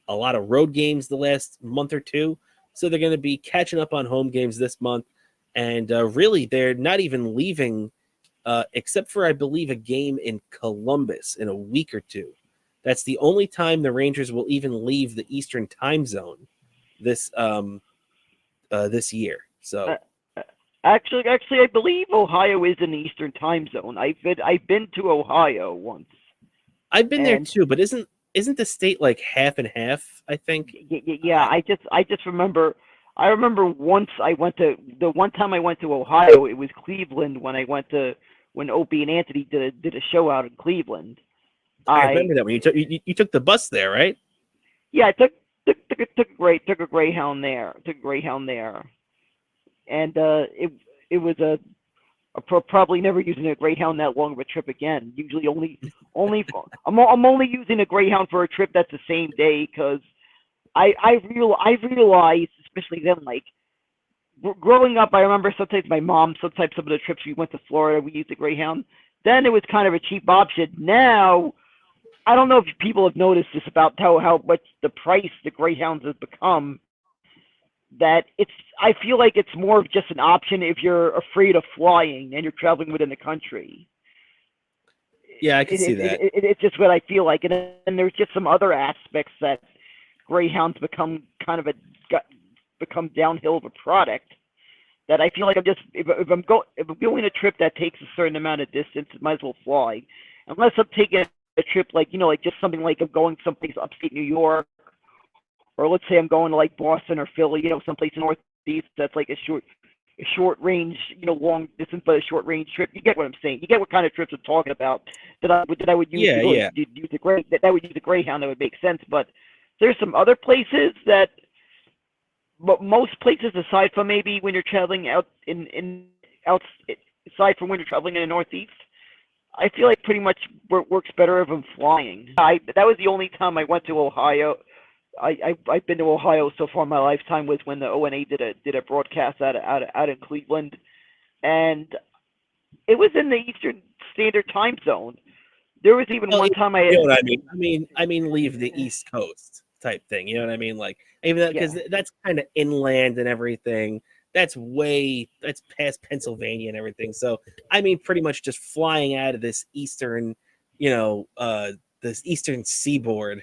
lot of road games the last month or two, so they're going to be catching up on home games this month. And really, they're not even leaving, except for, I believe, a game in Columbus in a week or two. That's the only time the Rangers will even leave the Eastern time zone this year. So, actually, I believe Ohio is in the Eastern time zone. I've been to Ohio once. I've been there too, but isn't the state like half and half? I think. Yeah, I just remember. I remember once the one time I went to Ohio, it was Cleveland when Opie and Anthony did a show out in Cleveland. I remember that when you took the bus there, right? Yeah, I took a Greyhound there. And it was probably never using a Greyhound that long of a trip again. Usually only I'm only using a Greyhound for a trip that's the same day, because I realized, especially then, like growing up, I remember sometimes some of the trips we went to Florida, we used the Greyhound. Then it was kind of a cheap option. Now, I don't know if people have noticed this about how much the price the Greyhounds has become. I feel like it's more of just an option if you're afraid of flying and you're traveling within the country. Yeah, I can see that. It's just what I feel like, and there's just some other aspects that Greyhounds become become downhill of a product that I feel like if I'm going a trip that takes a certain amount of distance, I might as well fly, unless I'm taking a trip like just something like I'm going someplace upstate New York, or let's say I'm going to like Boston or Philly, someplace in the Northeast that's like a short range, long distance but a short range trip. You get what I'm saying? You get what kind of trips I'm talking about that I would use. Use the Greyhound. That would make sense. But there's some other places that, but most places aside from maybe when you're traveling aside from when you're traveling in the Northeast, I feel like pretty much works better if I'm flying. That was the only time I went to Ohio. I've been to Ohio so far in my lifetime was when the ONA did a broadcast out in Cleveland, and it was in the Eastern Standard Time Zone. There was even one time you know what I mean leave the East Coast type thing. You know what I mean? Like even because that's kind of inland and everything. That's past Pennsylvania and everything. So I mean, pretty much just flying out of this eastern, this eastern seaboard,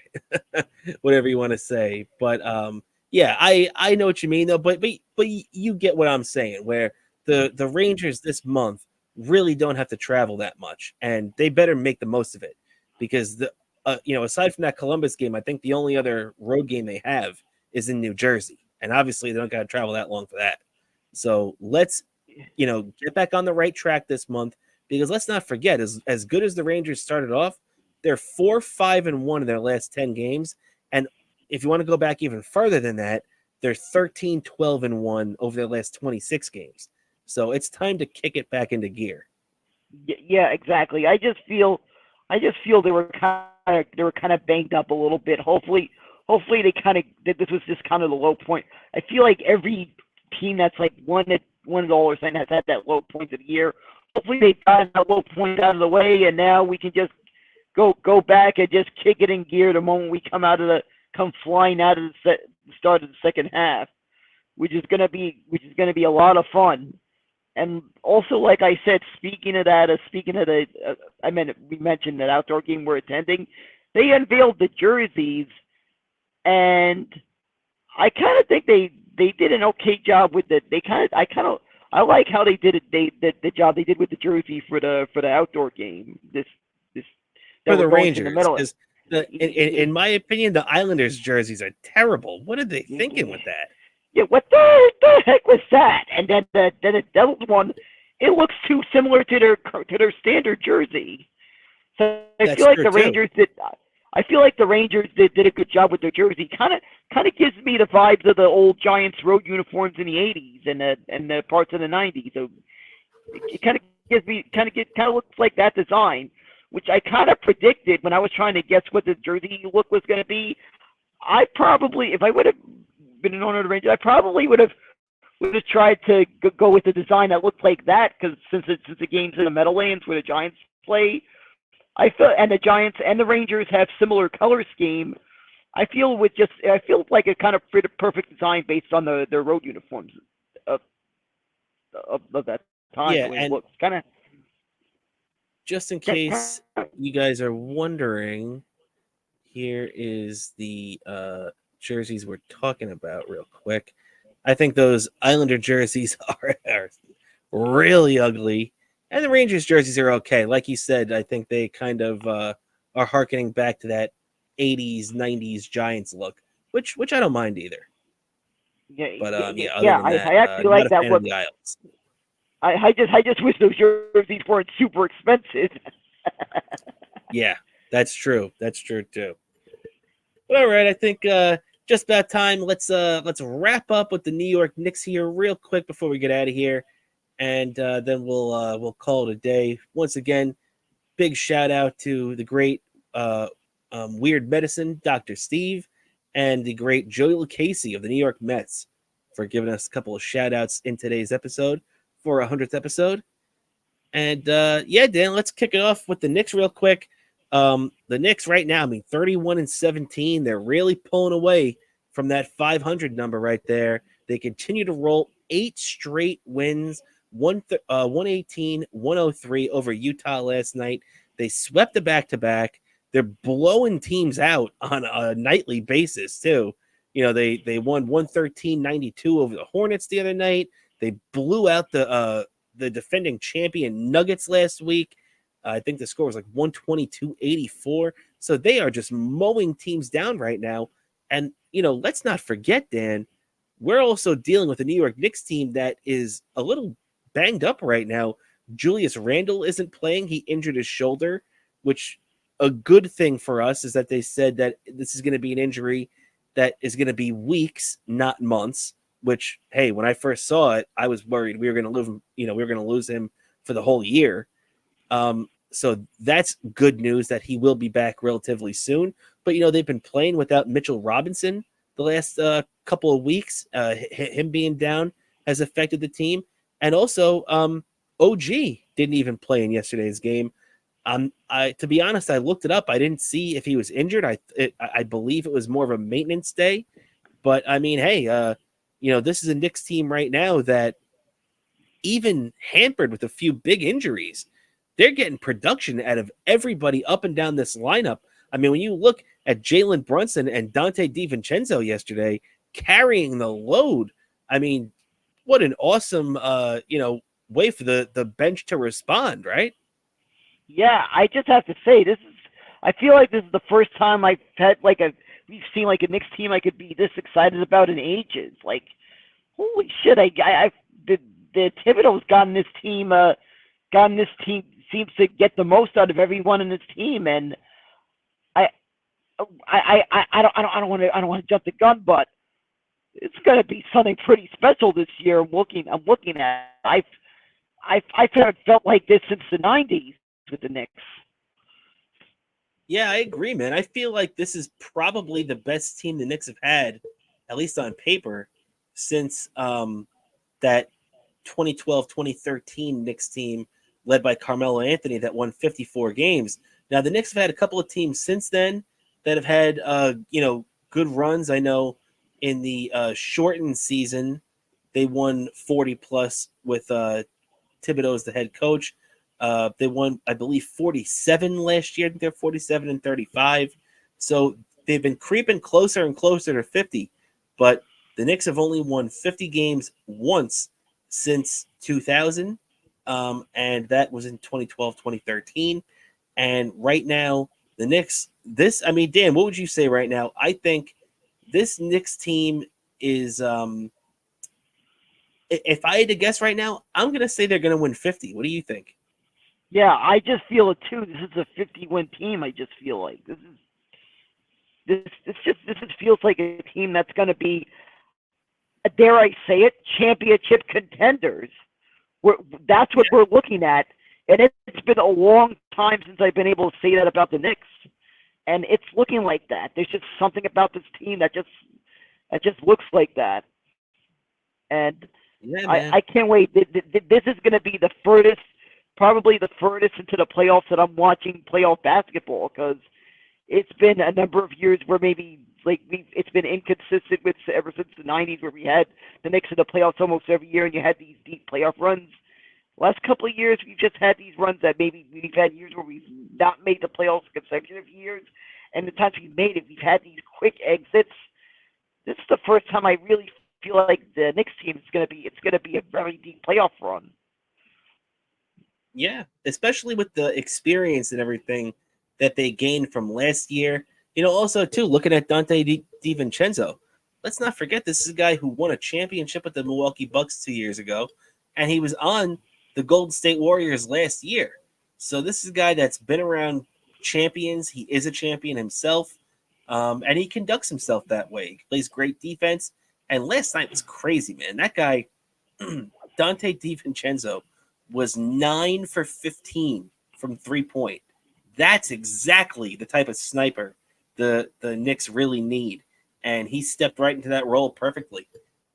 whatever you want to say. But I know what you mean though. But you get what I'm saying. Where the Rangers this month really don't have to travel that much, and they better make the most of it because aside from that Columbus game, I think the only other road game they have is in New Jersey, and obviously they don't got to travel that long for that. So let's get back on the right track this month because let's not forget as good as the Rangers started off. They're 4-5-1 in their last 10 games. And if you want to go back even further than that, they're 13-12-1 over their last 26 games. So it's time to kick it back into gear. Yeah, exactly. I just feel they were kind of banged up a little bit. Hopefully this was just kind of the low point. I feel like every team that's like won it all or something has had that low point of the year. Hopefully they've gotten that low point out of the way, and now we can just go back and just kick it in gear the moment we come flying out of the start of the second half, which is gonna be a lot of fun. And also, like I said, we mentioned that outdoor game we're attending. They unveiled the jerseys, and I kind of think they did an okay job with it. I like how they did it. The job they did with the jersey for the outdoor game. For the Rangers, because in my opinion, the Islanders jerseys are terrible. What are they thinking with that? Yeah, what the heck was that? And then the Devils one, it looks too similar to their standard jersey. So I feel like the Rangers did. I feel like the Rangers did a good job with their jersey. Kind of gives me the vibes of the old Giants road uniforms in the '80s and the parts of the '90s. So it kind of looks like that design, which I kind of predicted when I was trying to guess what the jersey look was going to be. I probably, if I would have been an owner of the Rangers, I probably would have tried to go with the design that looked like that, because since the game's in the Meadowlands where the Giants play, I feel, and the Giants and the Rangers have similar color scheme. I feel like it kind of fit a perfect design based on their road uniforms of that time. Yeah, it and looks kind of. Just in case you guys are wondering, here is the jerseys we're talking about real quick. I think those Islander jerseys are really ugly, and the Rangers jerseys are okay. Like you said, I think they kind of are harkening back to that 80s, 90s Giants look, which I don't mind either. Yeah, but I not actually like a that fan look. of the Isles. I just wish those jerseys weren't super expensive. Yeah, that's true. That's true too. But all right, I think just about time. Let's wrap up with the New York Knicks here real quick before we get out of here, and then we'll call it a day. Once again, big shout out to the great Weird Medicine, Dr. Steve, and the great Joey Lucchesi of the New York Mets for giving us a couple of shout outs in today's episode for 100th episode. And Dan, let's kick it off with the Knicks real quick. The Knicks right now, 31-17. They're really pulling away from that 500 number right there. They continue to roll 8 straight wins, 118, 103 over Utah last night. They swept the back-to-back. They're blowing teams out on a nightly basis, too. You know, they won 113-92 over the Hornets the other night. They blew out the defending champion Nuggets last week. I think the score was like 122-84. So they are just mowing teams down right now. And, you know, let's not forget, Dan, we're also dealing with a New York Knicks team that is a little banged up right now. Julius Randle isn't playing. He injured his shoulder, which a good thing for us is that they said that this is going to be an injury that is going to be weeks, not months, which, hey, when I first saw it, I was worried we were going to lose him. You know, we were going to lose him for the whole year. So that's good news that he will be back relatively soon. But, you know, they've been playing without Mitchell Robinson the last couple of weeks. Him being down has affected the team. And also, OG didn't even play in yesterday's game. To be honest, I looked it up. I didn't see if he was injured. I believe it was more of a maintenance day. But, I mean, hey, you know, this is a Knicks team right now that even hampered with a few big injuries, they're getting production out of everybody up and down this lineup. I mean, when you look at Jalen Brunson and Dante DiVincenzo yesterday carrying the load, I mean, what an awesome, you know, way for the bench to respond, right? Yeah, I just have to say I feel like this is the first time I've had we've seen like a Knicks team I could be this excited about in ages. Like, holy shit! The Thibodeau's gotten this team seems to get the most out of everyone in this team, and I don't want to jump the gun, but it's going to be something pretty special this year. I'm looking at. I've haven't felt like this since the '90s with the Knicks. Yeah, I agree, man. I feel like this is probably the best team the Knicks have had, at least on paper, since that 2012-2013 Knicks team led by Carmelo Anthony that won 54 games. Now, the Knicks have had a couple of teams since then that have had, you know, good runs. I know in the shortened season, they won 40-plus with Thibodeau as the head coach. They won, I believe, 47 last year. I think they're 47-35. So they've been creeping closer and closer to 50. But the Knicks have only won 50 games once since 2000. And that was in 2012-2013. And right now, the Knicks, Dan, what would you say right now? I think this Knicks team is, if I had to guess right now, I'm going to say they're going to win 50. What do you think? Yeah, I just feel it too. This is a 50-win team. I just feel like this feels like a team that's going to be, dare I say it, championship contenders. That's what we're looking at, and it's been a long time since I've been able to say that about the Knicks, and it's looking like that. There's just something about this team that just looks like that, and yeah, I can't wait. This is going to be probably the furthest into the playoffs that I'm watching playoff basketball, because it's been a number of years where maybe it's been inconsistent with ever since the '90s, where we had the Knicks in the playoffs almost every year, and you had these deep playoff runs. Last couple of years, we've just had these runs that maybe we've had years where we've not made the playoffs consecutive years, and the times we've made it, we've had these quick exits. This is the first time I really feel like the Knicks team is going to be a very deep playoff run. Yeah, especially with the experience and everything that they gained from last year. You know, also, too, looking at Dante DiVincenzo, let's not forget this is a guy who won a championship with the Milwaukee Bucks 2 years ago, and he was on the Golden State Warriors last year. So this is a guy that's been around champions. He is a champion himself, and he conducts himself that way. He plays great defense, and last night was crazy, man. That guy, Dante DiVincenzo, was 9 for 15 from 3-point. That's exactly the type of sniper the Knicks really need, and he stepped right into that role perfectly.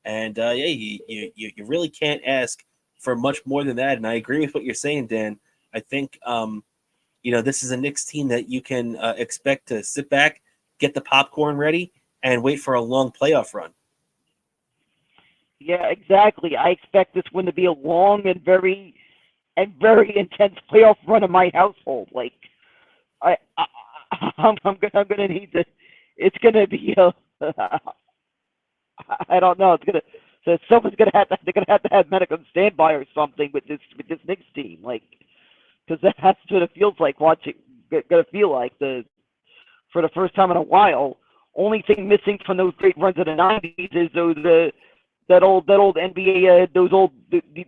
And yeah, you really can't ask for much more than that. And I agree with what you're saying, Dan. I think you know, this is a Knicks team that you can expect to sit back, get the popcorn ready, and wait for a long playoff run. Yeah, exactly. I expect this one to be a long and very intense playoff run in my household. Like, I'm gonna need to. It's gonna be a. I don't know. It's gonna. So someone's gonna have to. They're gonna have to have medical standby or something with this Knicks team. Like, because that's what it feels like watching. Gonna feel like for the first time in a while. Only thing missing from those great runs of the '90s is those that old NBA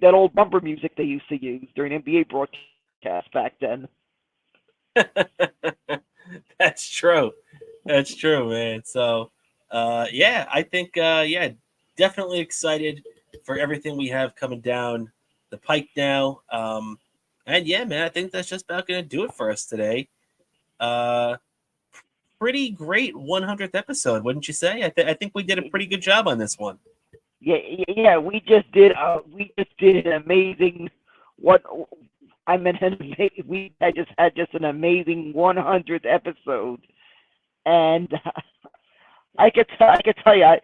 that old bumper music they used to use during NBA broadcasts back then. That's true. That's true, man. So, yeah, I think, definitely excited for everything we have coming down the pike now. And yeah, man, I think that's just about going to do it for us today. Pretty great 100th episode, wouldn't you say? I think we did a pretty good job on this one. Yeah, we just did an amazing I just had an amazing 100th episode, and I could tell you,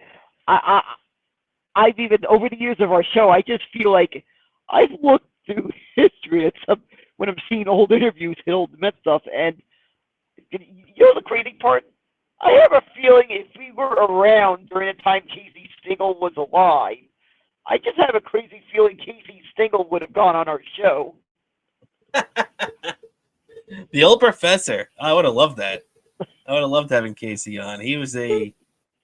I've even over the years of our show, I just feel like I've looked through history when I'm seeing old interviews and old Met stuff, and you know the crazy part? I have a feeling if we were around during the time Casey Stengel was alive, I just have a crazy feeling Casey Stengel would have gone on our show. The old professor. I would have loved that. I would have loved having Casey on. He was a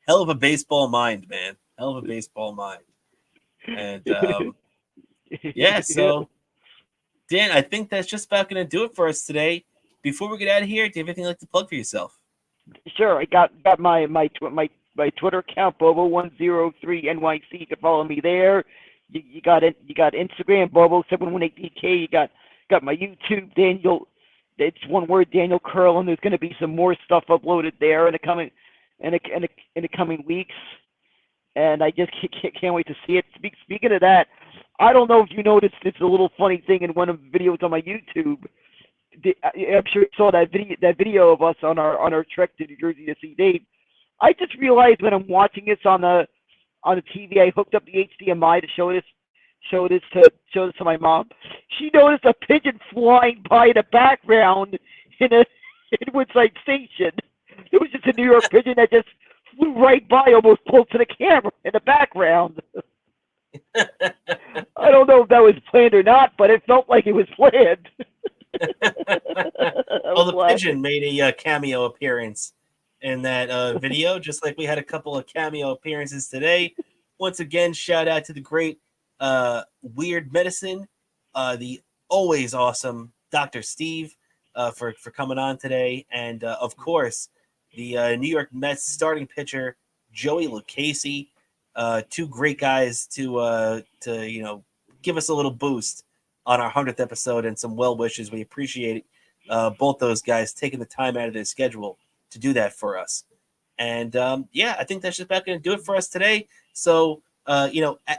hell of a baseball mind, man. Hell of a baseball mind. And yeah, so Dan, I think that's just about going to do it for us today. Before we get out of here, do you have anything you'd like to plug for yourself? Sure, I got my Twitter account, Bobo103NYC. You can follow me there. You got Instagram, Bobo718DK. You got my YouTube, Daniel. It's one word, Daniel Curl, and there's going to be some more stuff uploaded there in the coming weeks. And I just can't wait to see it. Speaking of that, I don't know if you noticed. It's a little funny thing in one of the videos on my YouTube. I'm sure you saw that video of us on our trek to New Jersey to see Dave. I just realized when I'm watching this on the TV, I hooked up the HDMI to show this to my mom. She noticed a pigeon flying by in the background in Woodside Station. It was just a New York pigeon that just flew right by, almost close to the camera in the background. I don't know if that was planned or not, but it felt like it was planned. Well, the pigeon made a cameo appearance in that video, just like we had a couple of cameo appearances today. Once again, shout out to the great Weird Medicine, the always awesome Dr. Steve for coming on today, and of course the New York Mets starting pitcher Joey Lucchesi. Two great guys to give us a little boost on our 100th episode and some well wishes. We appreciate both those guys taking the time out of their schedule to do that for us. And I think that's just about going to do it for us today. So,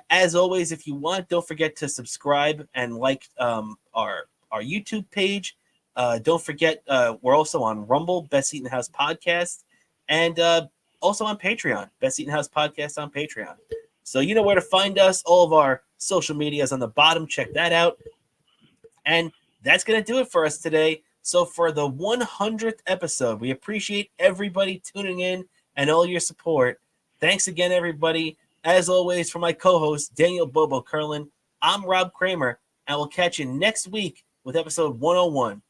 as always, if you want, don't forget to subscribe and like our YouTube page. Don't forget, we're also on Rumble, Best Seat in the House Podcast, and also on Patreon, Best Seat in the House Podcast on Patreon. So you know where to find us. All of our social media is on the bottom. Check that out. And that's going to do it for us today. So for the 100th episode, we appreciate everybody tuning in and all your support. Thanks again, everybody. As always, for my co-host, Daniel Bobo Curlin, I'm Rob Kramer, and we'll catch you next week with episode 101